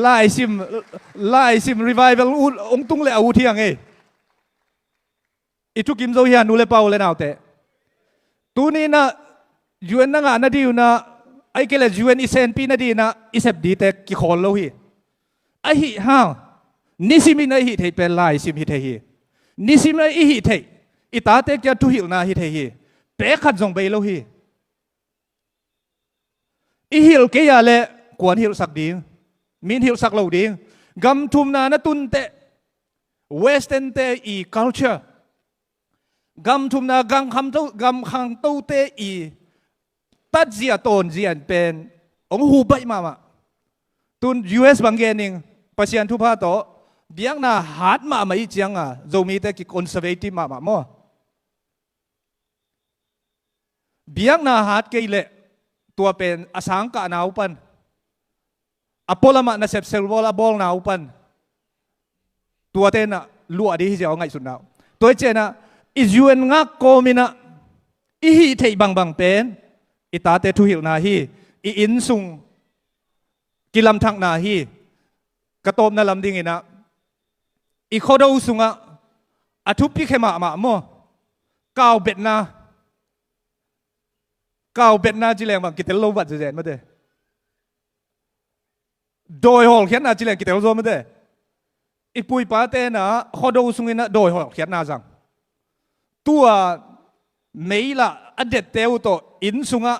ไล่ซิมรีไวเวลองตุงเลอาวุธยังไงอีทุกิมโซเฮียนูเลเปาเลยนาแต่ตัวนี้นะยูเอ็นนั่งอ่านนาดีอยู่นะไอ้เกลยูเอ็นอิเซนปีนาดีนะอิเซบดีแต่กี่คนแล้วฮีไอ้ฮีฮ่านิสิมินไอ้ฮีเทเป็นไล่ซิมฮีเทฮีนิสิมินไอ้ฮีเทอีตาเตกจะทุหิลนาฮีเทฮีเป๊ะขัดจงไปแล้วฮีอีฮิลเกียร์เล่กวนฮิลสักดีมินฮิลสักเหล่าดีกำทุมนาตุนเตเวสเทนเตอีคัลเจอร์กำทุมนากังคำเต้ากำขังเต้าเตอีตัดเสียตนเสียนเป็นองหูใบมาตุน US บางแกนิงปัจจัยทุพาโตเบียงนาหาดมาไม่จังโจมีแต่กิคอนเซอร์เวทีมาโมเบียงนาหาดเกยเลตัวเป็นอสังกานาอุปันอพอลมานาเซปเซลวอลบอลนาอุปันตัวเต้นลัวดีที่จะเอาไงสุดนาวตัวเจนะอิจวนงักโกมินะอีฮีเทบังบังเป็นอิตาเตทุหิลนาฮีอินซุงกิลัมทักนาฮีกระตบนาลำดิ่งนะอีโคดอุสุงะอทุพิเคมาโมก้าวเบ็ดนาจิเลงบางกิเตลโลบัดเจนมาเดโดยหอกเขียนนาจิเลงกิเตลโลมาเดอีปุยป้าเตนะโคดอุสุงนะโดยหอกเขียนนาจังตัวไม่ละอเด็ดเตวโตอินสุงะ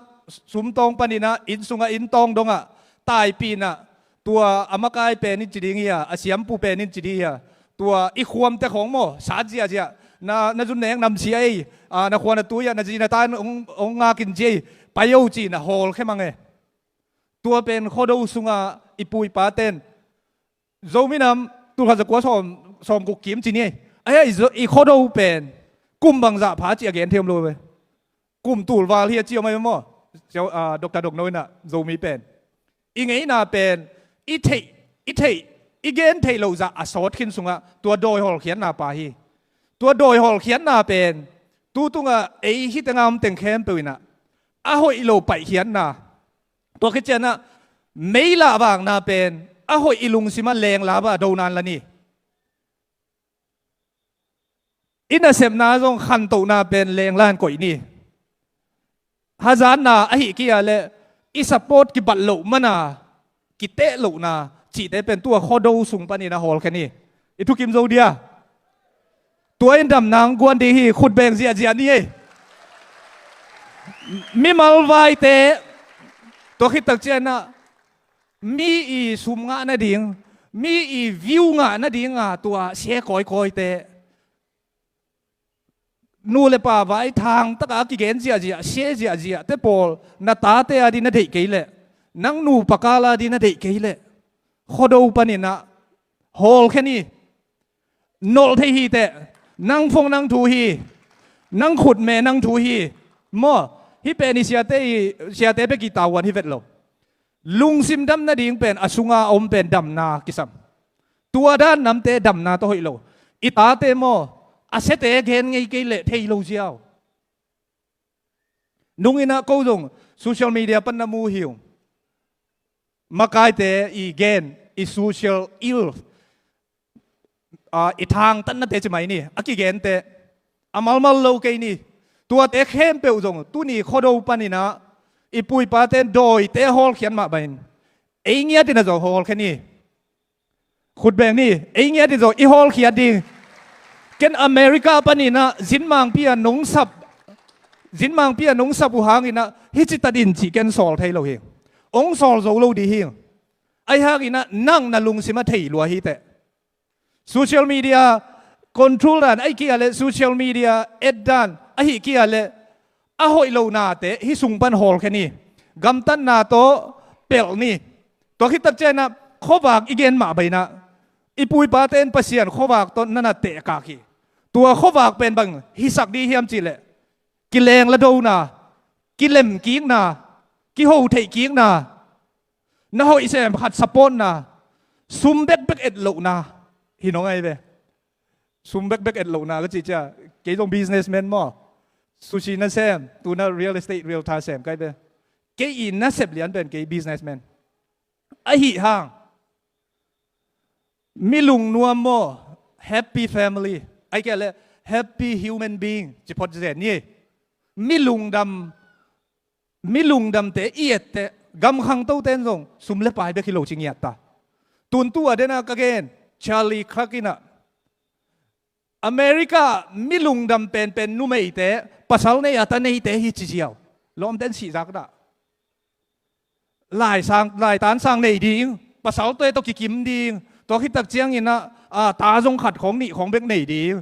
สุมตองปานินะอินสุงะอินตองดงะตายปีนะตัวอามากายเป็นนิจิดิงยาอาเซียมปูเป็นนิจิดิยาตัวอีความแต่ของโมสาจีอาเจียนาจุนแหนงนำเชียนาควรตัวยานาจีนาตานองงากินเจไปโยจีนะฮอลแค่มังเอตัวเป็นโคดูสุงะอีปุยปาเตน dầu mi nằm tu hạt quá xòm cục kiếm chỉ nhỉ ấy ý khó đâu bền cùng bằng dạ phá chị again thêm luôn về cùng tủ vào hier chiều mấy mò chiều độc ta độc nói nè dầu mi bền ý nghĩ na bền ít thấy again thấy lâu dạ sót khiến sung à tua đôi hol khiến na pa hi tua đôi hol khiến na bền tu tung à ấy hít ngam tiếng khem bền na hội lâu bảy khiến na tua cái chân na mấy lạ vàng na bền hội ilung xí mà leng lá ba đâu nan là ni in a sem na zong khan to na pen leng lan koi ni hazan na a hi kia le I support ki bal lo mana ki te lo na chỉ te pen tua khodo sung pani na hol khani I thu kim zo dia tua in dam nang guan di hi khut beng zia zia ni mi mal vai te to khit tak chen na mi I sum nga na ding mi I view nga na ding a tua se koi koi te nu le pa vai thang taka ki gen zia zia se zia zia te pol na ta te adi na dei ke le nang nu pakala di na dei ke le khodo pani na hol khani nol the hi te nang phong nang thu hi nang khut me nang thu hi mo hi pe ni sia te pe ki tawan hi vet lo lung sim dam na ding pen asunga om pen dam na kisam tua dan nam te dam na to hoi lo ita te mo asete gen ngay cái lệ thay lâu ziao nung ina câu dùng social media pan namu hiểu mà cái te I gen I social ill I thang tan na te chmai ni aki gen te amal mal lo cái ni tua te khem pe dùng tu ni khodo pan ina I pui pa ten doi te hol khian ma bain ei ngia tin zo hol khani khut beng ni ei ngia tin zo I hol khian ding ken America pani na zinmang pia nong sap u hang ina hi chi tadin chi ken sol thei lo hi ong sol zo lo di hi ai ha ina nang na lung sima thei lo hi te social media control dan ai kia le social media ed dan a hi kia le a hoi lo na te hi sung pan hol khani gam tan na to pel ni to hi tat chen na khowak igen ma baina ipui pa ten pasian khowak to nana te ka ki tua khowak pen bang hi sak di hiam chi le ki leng la do na ki lem ki na ki ho thei ki na hoi sem khat support na sum bek et lo na hi no ngai ve sum bek et lo na ka chi cha ke jong businessman mo sushi na sem tu na real estate realtor sem kai ve ke in na sep lian ben ke businessman a hi hang mi lung nuam mo happy family ai kể là happy human being chỉ phật dễ nhỉ mi lung đam te yết te gam khang tâu tên rong sum le pai be kilo ching yat ta tun tu adena again Charlie Clarkina America mi lung đam pen nu mei te pasal ne ata nei te hi chi chiao lom ten si zak da lai tan sang nei ding pasal te to ki kim ding to khi tak chiang ina ta zong khat khong ni khong bek nei ding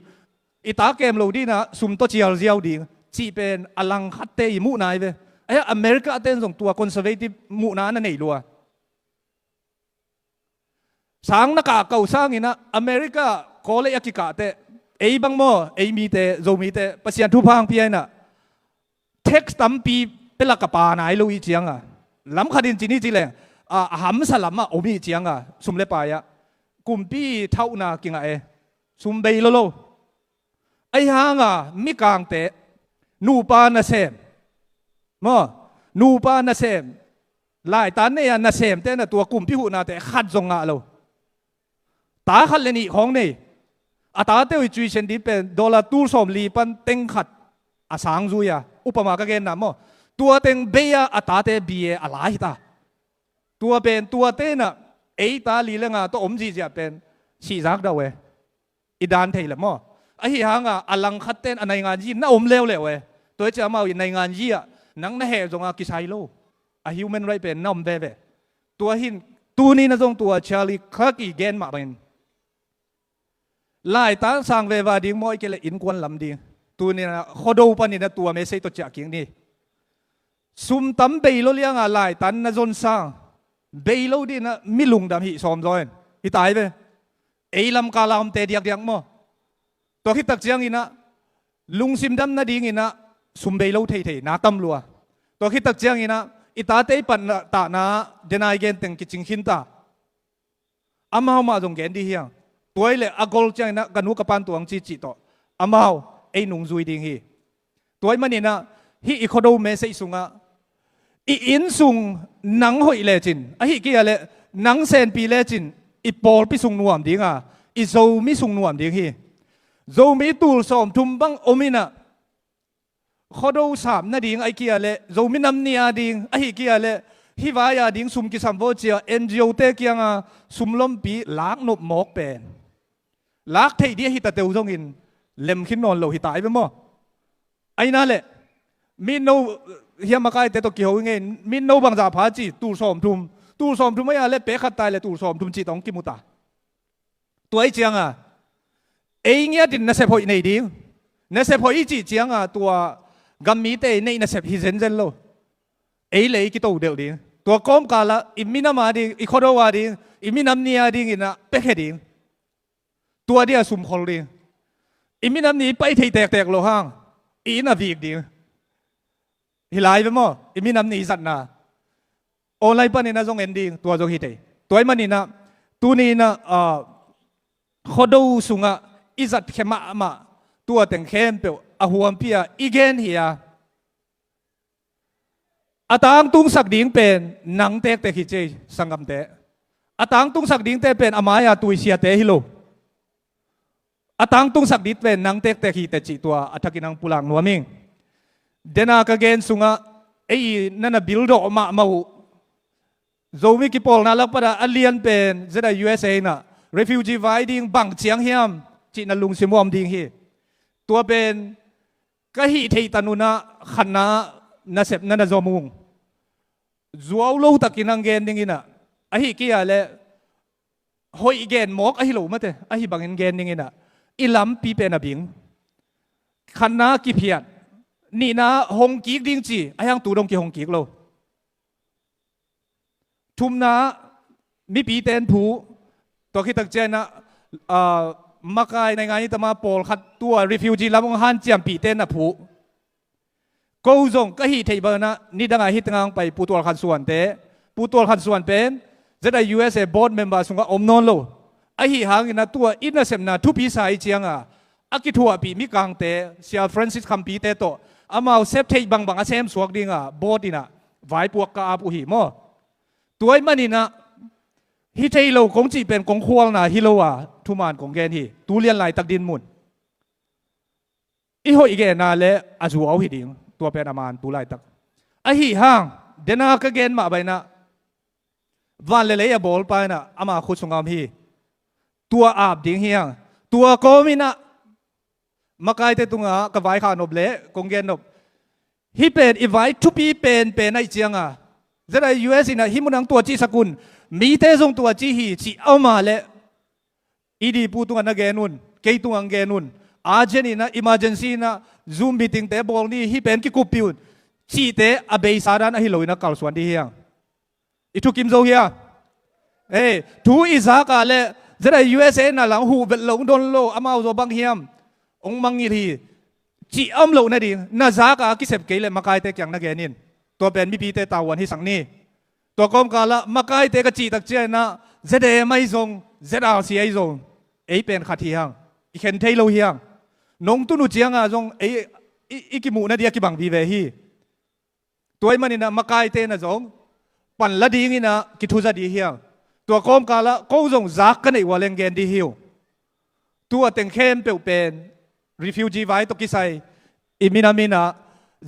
ita kem lo di na sum to chial ziao ding chi pen alang khat te I mu nai ve ai America ten zong tua conservative mu na na nei lua sang na ka kau sang ina America ko le yakika te ei bang mo ei mi te zo mi te pasian thu phang pi ai na text tam pi pela ka pa nai lo I chiang lam khadin chi ni chi le ham salam omi chiang sum le pa ya kum pi thau na kinga e sum bei lo ai hanga mi kang te nu pa na sem mo nu pa na sem lai tan ne na sem te na tua kum pi hu na te khat zonga lo ta khat le ni khong nei ata te wi chui chen di pen dollar tu som li pan teng khat asang zu ya upama ka gen na mo tua teng be ya ata te bi alai ta tua pen tua te na ấy ta lý là ngà to ôm gì vậy bên chỉ giác đâu ấy idan thấy là mo ấy hàng alang khát tên anh ngàn gì nó ôm leo leo ấy tôi chỉ mau này ngàn gì nắng nó hè giống cái sai lô human right bên nó ôm về tua hin tu ni nó giống tua Charlie Clark igen mà bên lại ta sang về và đi mọi cái là in quan lắm đi tu ni là khó đâu pan ni là tua mấy say tôi chả kiến đi sum tắm bể lo liang lại tan nó zon sang bây lâu đi na mi lung đam hi som rồi ฮิตายไปเอลัมกาลามเตเดียกยังมั้งตัวคิดตักเจียงอินะลุงซิมดำนาดีอินะสุมเบลล์เทย์นาตั้มลัวตัวคิดตักเจียงอินะอิตาเตปันตานาเดนายเกนเต็งกิจิงหินตาอามามาจงเกนดีเฮียงตัวเอเล่อากอลเจียงอินะกันหุกปันตัวอังจีจิโตอามาเอนุ่งจุยดิ้งฮีตัวมันอินะฮีอีโคโดเมสซุงะอีอินซุงนังหอยเลจินอะฮีกี่อะไรนังเซนปีเลจินอีปอลพิซุงนวมดิ้งอ่ะอีโซมิซุงนวมดิ้งฮีโซมิตูลสอมทุมบังอมินะขอดูสามนาดิ้งไอเกียเล่โซมินัมเนียดิ้งไอเกียเล่ฮิวายาดิ้งซุมกิสัมโวเจียเอ็นจีโอเตกียงอ่ะซุมลมปีลักนบหมอกเป็นลักเทียฮิตาเตวจงอินเล็มขินนอนโลหิตายไปมั้งไอ้นั่นแหละมินโนเฮียมาไกลแต่ตัวเกี่ยวเงินมินโนบางจ่าพาจีตูสอมทุมไม่อะไรเป๊ะขัดตายเลยตูสอมทุมจีต้องกิมุตาตัวไอ้เจียงอ่ะเอ้ยเงี้ยดินน่าเสพหอยในดิ้งน่าเสพหอยจีเจียงอ่ะตัวกัมมีเตในน่าเสพฮิเซนเซนโลเอ้ยเลยกี่ตัวเดียวดิ้งตัวก้มกาละอิมินามาดิ้งอีโคโดวาดิ้งอิมินามเนียดิ้งอินะเป๊ะแค่ดิ้งตัวเดียวสุ่มคนดิ้งอิมินามนี้ไปที่แตกโลห้างอีน่าวีกดิ้งฮิลายไปมั้งอิมินามนี้สัตว์นะออนไลน์ปนี่นะจงเอ็นดิ้งตัวจงฮิตตัวไอ้มันนี่นะตัวนี้นะขอดูสุงะอิจัดเข้มมาตัวแต่งเข้มเปียวอาหัวพี่อ่ะอีเกนเฮียอาตังตุงสักดิ้งเป็นนังเตกฮิเจสังกัมเตอาตังตุงสักดิ้งเตเป็นอามายาตุยเสียเตฮิโลอาตังตุงสักดิ้งเป็นนังเตกฮิเตจิตัวอัฐกินังปุลังนัวมิงเดนากเกนสุงะไอ้นั่นน่ะบิลดอมาหูโซมิกิปอลน่าลักปะดาอัลเลียนเป็นเจดา USA น่ะ refugee ไว้ดิ้งบังเจียงเฮียมจีนัลุงซิมวอมดิ้งฮีตัวเป็นก็ฮีเทตันุนะขันนะน่าเสพนั่นน่ะจอมุงจัวโลตะกินังเกนดิ้งน่ะไอ้ฮีกี่อะไรหอยเกนหมอกไอ้ฮีโลมาเตะไอ้ฮีบังเกนดิ้งน่ะอีลำปีเป็นอะบิงขันนะกี่เพียรนี่นะฮงกิกดิ้งจีไอ้ยังตูดงกี่ฮงกิกโลทุมนะมีปีเตนผูตัวคิดตักเจนะมาไกในงานนี้ตมาปอลขัดตัวรีฟิวจีลำงฮันเจียมปีเตนนะผูกูจงก็ฮิตเทเบอร์นะนี่ดังไงฮิตงานไปปูตัวขันส่วนเตปูตัวขันส่วนเป็นจะได้ USA board member สุงก็อมนอนโลไอฮิหางนะตัวอินนะเซมนะทุปีสายเจียงอ่ะอากิทัวปีมีกลางเตเซียฟรานซิสคัมปีเตโตอามาเซฟเทบางอาเซมสวกดิ้งอ่ะบอดีนะไว้ปวกกาปูหิมอตัวไอ้มันนี่นะฮิเทโลคงจีเป็นกงควงนะฮิโลอ่ะทุมานกงแกนฮีตูเลียนไหลตักดินมุนอีหอยแกน่าเละอาจูเอาหิดิงตัวเป็นอามานตูไหลตักไอฮีห่างเดนากเกนมาไปนะวันเละๆบอลไปนะอามาขุดสงครามฮีตัวอาบดิ้งเฮียงตัวโกมินะมาไกลแต่ตุงอ่ะกับไว้ขานบเละกงแกนนบฮิเป็นอีไว้ทุปีเป็นไอเจียงอ่ะจะได้ US นะฮิมุนังตัวจีสกุลมีเตจงตัวจีฮีจีเอามาเละอีดีปูตุงนักเกนุนเกยตุงเกนุนอาเจนี่นะ emergency นะ zoom meeting เตบอลนี่ฮิเป็นกิคุปิวจีเตอเบย์สารันฮิโลยนะกาลสวนที่เฮียงอีทุกิมโซเฮียทูอิสากาเละจะได้ USA นะหลังหูเบลลงโดนโลอามาโซบังเฮียมองมังยีทีจีอัมโลนะดิน่าซากากิเซบเกลเลยมาไกลเตกอย่างนักเกนินตัวเป็นมีปีเตตาวันที่สังนี้ตัวกอมกาละมาไกลเตกจีตักเจนะเจเดไม่ทรงเจดอาเซียทรงเป็นขัดที่ยังอีเข็นเทโลเฮียงนงตุนุเจียงอ่ะทรงอีกิมูนะเดียกิบังบีเวฮีตัวมันนี่นะมาไกลเตนะทรงปั่นละดีงี้นะกิทุจะดีเฮียงตัวกอมกาละก็ทรงซักกันอีกว่าเลงเกนดีฮิวตัวเต็งเข้มเปลวเป็นรีฟิวจีไว้ตกิไซอิมินามินะ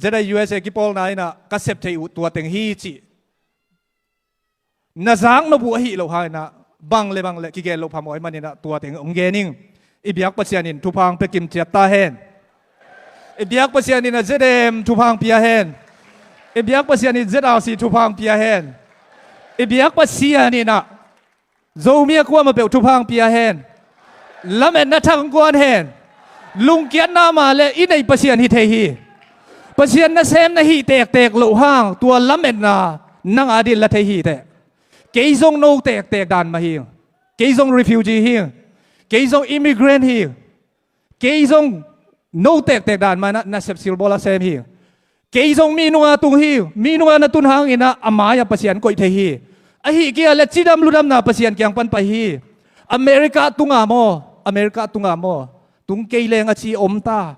จะได้ USA กิปอลนายนะก็เซฟเทอุตัวเต็งฮีจีน่าจังนบัวฮีเราหายนะบังเลยกิเกลเราพามอยมันนี่นะตัวเต็งองเกนิงอีเบียกปัสยานินทุพังไปกิมเจียตาเฮนอีเบียกปัสยานินนะเจเดมทุพังเปียเฮนอีเบียกปัสยานินเจดาวซีทุพังเปียเฮนอีเบียกปัสยานินนะโซเมียกว่ามาเปลทุพังเปียเฮนละเม็ดนัทางกวนเฮนลุงเกียนนามาเลยอีในปัสยานิเทฮีปัสยานนะเซมนะฮีเตกโลห้างตัวละเม็ดนะนังอาดินละเทฮีเตะเกยซงโนเตกดานมาฮีท cái dòng refugee hi cái dòng immigrant hi cái dòng no tek tek dan mà na sep sil bola sem hi cái dòng minua tung hi minua na tun hang ina amaya pasian koi the hi a hi kia le chidam ludam na pasian kyang pan pa hi America tunga mo tung kei leng a chi om ta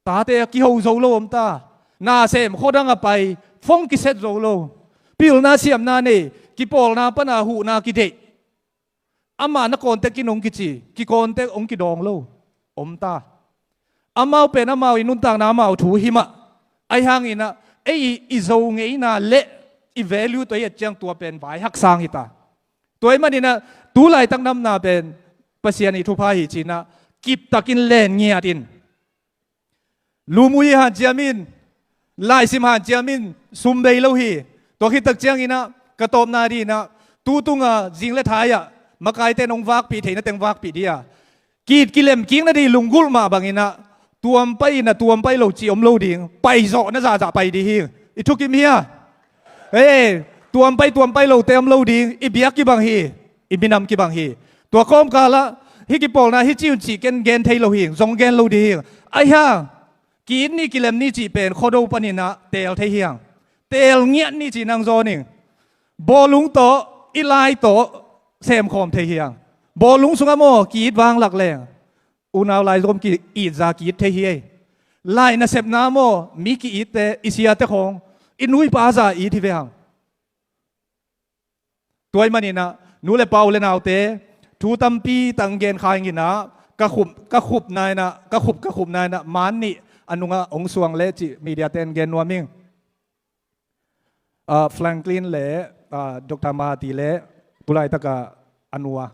ta te ki ho zo lo om ta na sem khodang a pai phong ki set zo lo pil na siam na ne ki pol na pa na hu na ki de ama na kon te ki nong ki chi ki kon te ong ki dong lo om ta amau pe na mau inun tang na mau thu hima ai hang ina ei i zo ngei na le i value to ye chang tua pen vai hak sang hita toy manina tu lai tang nam na pen pasian i thu pha hi china kip takin len ngia tin lumui han jamin lai sim han jamin sum bei lo hi to hi tak chang ina ka top na ri na tu tunga jing le thaya makai te nong wak pi theina teng wak pi dia kit kilem king na di lungul ma bangina tuam pai lo chi om lo ding pai zo na za pai di hi i thu kim hia tuam pai lo te om lo ding i biak ki bang hi i binam ki bang hi tua kom kala hi ki pol na hi chiun chi ken gen thei lo hi zong gen lo di ai ha ki ni kilem ni chi pen khodo panina tel thei hiang tel nghian ni chi nang zo ning bolung to ilai to sem khom thei hiang bolung sunga mo ki wang lak leng unaw lai zom ki i za ki thei hi lai na sep na mo mi ki ite isia te khong inui pa za i thi ve hang toy manina nu le pau le naw te thu tam pi tang gen khai ngi na ka khup nai na man ni anunga ong suang le chi media ten gen nuaming Franklin le Dr. Mahati le tulai taka anua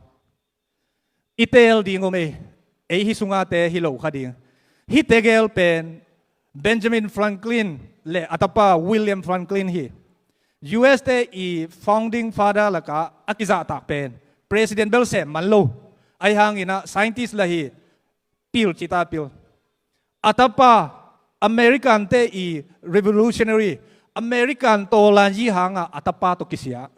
itel dingome ei hi sunga te hi lo khading hi tegel pen Benjamin Franklin le atapa William Franklin hi US te i founding father laka akiza tak pen President Belsem manlo ai hang ina scientist la hi pil chita pil atapa American te i revolutionary American to lan yi hanga atapa to kisia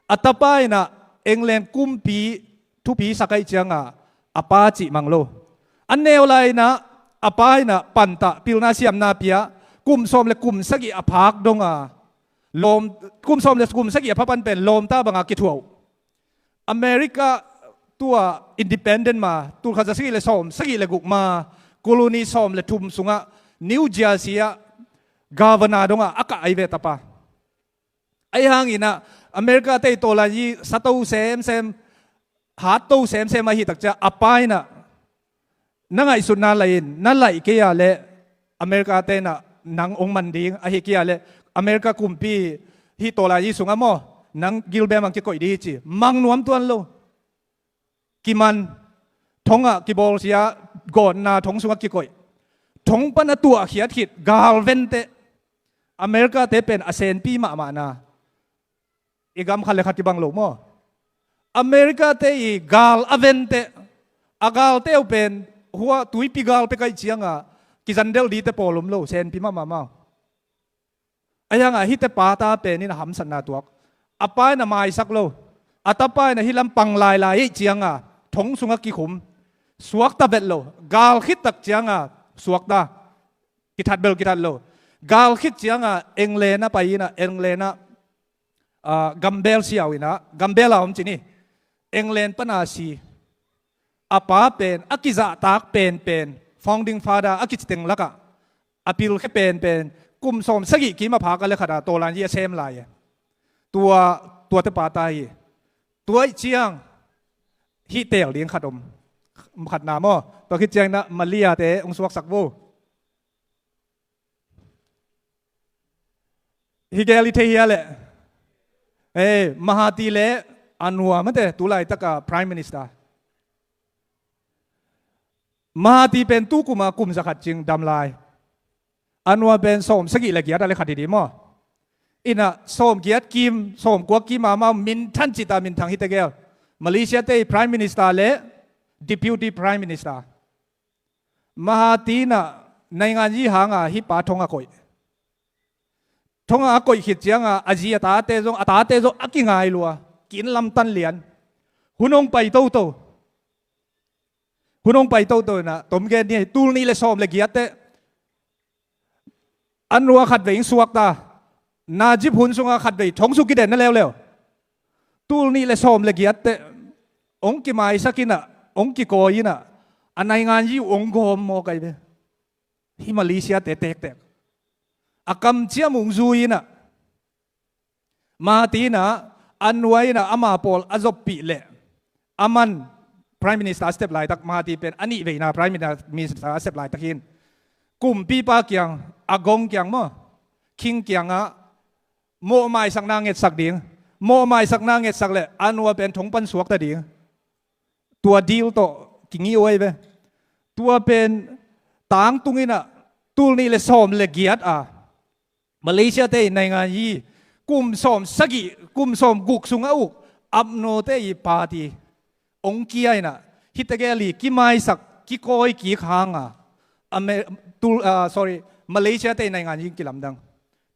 atapa ina England kumpi thupi sakai changa apa chi manglo anneu lai na apa ina panta pilna siam na pia kum som le kum sagi aphak donga lom kum som le kum sagi aphapan pen lom ta banga ki thuau America tua independent ma tu khaza sagi le som sagi le guk ma colony som le thum sunga New Jersey governor donga aka aive tapa ai hang ina America te tolan yi sato sem hat to sem ma hi takcha apai na nangai sun na lain na lai ke ya le America te na nang ong man ding a hi ke ya le America kumpi hi tolan yi sunga mo nang gilbe mang ki koi di chi mang nuam tuan lo kiman thonga ki bol sia gon na thong sunga ki koi thong pan atua khiat khit gal vente America te pen asen pi ma na igam khale khati bang lo mo America te i gal avente agal te pen huwa tui pi gal pe kai chianga ki jandel di te polum lo sen pi ma ayanga hi te pa ta pe ni na ham san na tuak apa na mai sak lo atapa na hilam pang lai chianga thong sunga ki khum suak ta bet lo gal khit tak chianga suak ta ki that lo gal khit chianga englena pa ina englena gambel siawina gambela om chini England panasi apa pen akiza tak pen founding father akiteng laka apil ke pen kum som sagi ki ma phaka le khada tolan ye sem lai tua te patai tua chiang hi tel ling khadom khat na mo to ki chiang na malia te ong suak sak wo hi gali the hi le Mahati le anua mate tulai taka prime minister Mahati pen tu kuma kum zakat ching damlai anua pen som sagi la giat ale khadi di mo ina som giat kim som kwa kim ma min than chita min thang hitegel Malaysia te prime minister le deputy prime minister Mahati na naingan yi hanga hi pa thonga koi thonga koi khit chianga aji ata te zong akingai lua kin lam tan lian หุ่นองไปโตหุ่นองไปโตนะตมเกนนี่ตูนี่เลยซ้อมเลยเกียรติอันรัวขัดไปอิงสวกตานาจิบหุ่นสงขัดไปท้องสุกิเด่นนั่นแล้วตูนี่เลยซ้อมเลยเกียรติองค์กิมาอิสักินะองค์กิโกยินะอันในงานยี่องค์โกมโมกันเลยที่มาเลเซียเตะอากำเชียมุงซุยนะมาตีนะอันไว้นะอามาปอลอาจบปีเละอามัน Prime Minister สเต็ปไลตักมาตีเป็นอันนี้เวนะ Prime Minister สเต็ปไลตักหินกลุ่มปีปาเกียงอากงเกียงมั้งคิงเกียงอะโมไม่สักนางเง็ดสักดิ่งโมไม่สักนางเง็ดสักเละอันว่าเป็นถงปันสวกตะดิ่งตัวดีลโตกิ่งยี่โอ้ยเว้ตัวเป็นต่างตุงนี่นะตูนี่เลยซ้อมเลยเกียรติมาเลเซียเตยในงานยี่กุมซ้อมสกีกุมซ้อมกุกสุงอุกอับโนเตยปาร์ตี้องกี้ไอ้น่ะฮิตเกลีกี่ไม้สักกี่ก้อยกี่ครั้งsorry มาเลเซียเตยในงานยิ่งกิลำดัง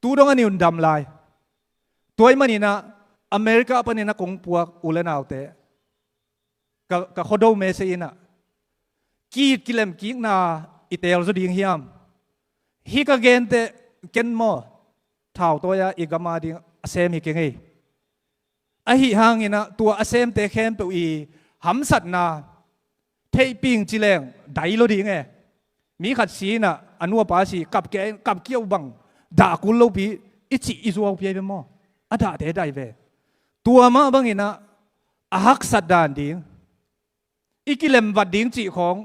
ตูดงอันนี้อุ่นดำลายตัวมันนี่นะอเมริกาปนี่นะกงพวกอุเลนเอาเตะกับเขาดูเมสอินะกีดกิเลมกีน่าอิตาลีสุดยิ่งเฮียมฮิกเกนเตเกนโมท้าวตัวยาอีกมาดิ่งเซมิเก่งไงไอ้ห่างนี่นะตัวเซมเตเข้มเปอีหำสัตนาเทปิงจิเลงได้โลดิ่งไงมีขัดสีน่ะอนุปาสีกับแกกับเกี่ยวบังด่ากุลโลปีอิจิอิสวาเปียเป็นโมอด่าเตได้เวตัวมาบังนี่นะหักสัตดานดิ่งอีกิเลมวัดดิ่งจีของ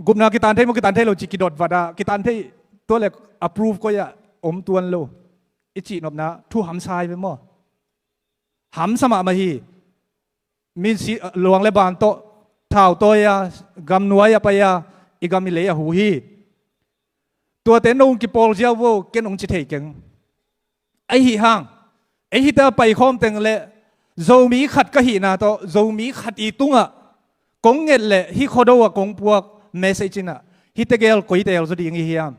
กุมนากิตานเทมุกิตานเทโลจิกิดดวัดากิตานเทตัวเล็ก approve ก็อย่าอมตัวนโลอิจินบนะทูหำชายไปมั้งหำสมามาฮีมีสิหลวงเลบานโตท้าวโตยากำนวยไปยาอีกามิเลยหูฮีตัวเต็นองกิปอลเจ้าโวเกนองจิเทกังไอฮีห่างไอฮีเตอไปคอมเต็งเละโจมีขัดก็ฮีนาโตโจมีขัดอีตุงอะกงเงินเละฮีโคโดะกงพวกเมสเซจินะฮิตเกลกุยเตลสุดยิ่งเฮียม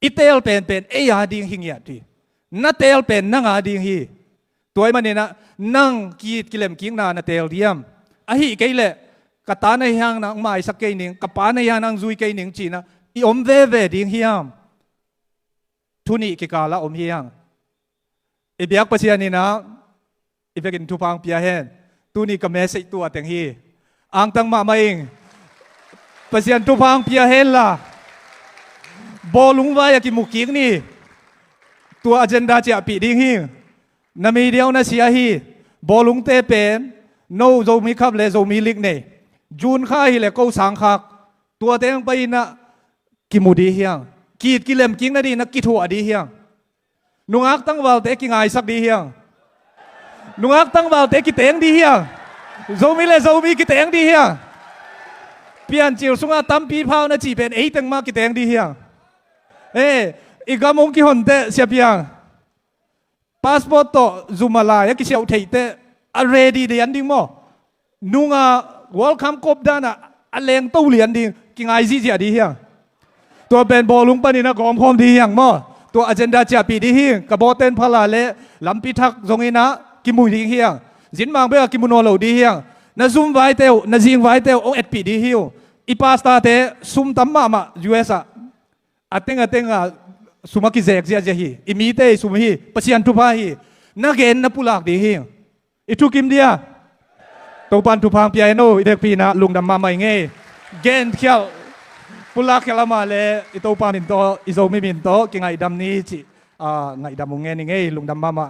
อิเตลเป็นเอียดิ่งหิงยาดีนัเตลเป็นนั่งอาดิ่งฮีตัวมันเนี่ยนะนั่งกีดกิเลมกิ้งนาเตลเดียมอะฮีเกลเล่กตาในห้างนางไม้สักเกนิงกป้าในห้างนางซุยเกนิงจีนะอีอมเวดิ่งเฮียมทุนีกิกาละอมเฮียงอีเบียกปัจจัยนี่นะอีเบียกินทุพังเปียเฮนทุนีก็เมสเซจตัวเต็งฮีอังตั้งมาเองปัจจัยทุพังเปียเฮนล่ะบอลุงว่าอยากกินหมูกิ้งนี่ตัวอเจนดาจะปีดิ่งหิงนามีเดียวนะเสียฮีบอลุงเตเป็นโนโจมีขับเลโจมีลิกเนี่ยจูนข้าฮีเลกูสังคักตัวเต็งไปนะกิมูดีเฮียงกีดกิเลมกิ้งนะดีนะกิถัวดีเฮียงนุ่งอักตั้งวาลเตกิงไงสักดีเฮียงนุ่งอักตั้งวาลเตกิเตงดีเฮียงโจมีเลโจมีกิเตงดีเฮียงเปลี่ยนจิ๋วสุงอาตั้มปีพาวนะจีเป็นเอตังมากิเตงดีเฮียงอีกมงกิฮอนเตเสียเพียงพาสปอร์ตโตซูมาลายกิเสียวเทเตอเรดีเดียนดิ้งโมนุ่งวอลคัมกบด้านะอเลงตู้เหรียญดิ้งกิงไอซีเจียดีเฮียงตัวเป็นบอลุงปนินะกอมพร้อมดีเฮียงโมตัวอเจนดาเจียปีดีเฮียงกับบอเต้นพลาเละลำพิทักษ์ตรงนี้นะกิมุยดีเฮียงจินมังเบลกิมุโนโลดีเฮียงนาซุมไวเตลนาจิงไวเตลโอเอ็ดปีดีเฮียวอีพาสตาเตซุมตัมมายูเอสอาเต็งสุมากิเซกเสียเจฮีอิมีเตสุมฮีปัจจัยทุพาฮีนักเกณฑ์นับปุลักดีฮีอิทุกิมเดียตัวปันทุพังเปียโนอิเด็กพีนะลุงดำมาไม่เงี้ยเกณฑ์เขียวปุลักเขียวมาเลยอิตัวปันมินโตอิโซมิมินโตกิงไงดำนี้จีไงดำมงเงี้ยนี่เงี้ยลุงดำมา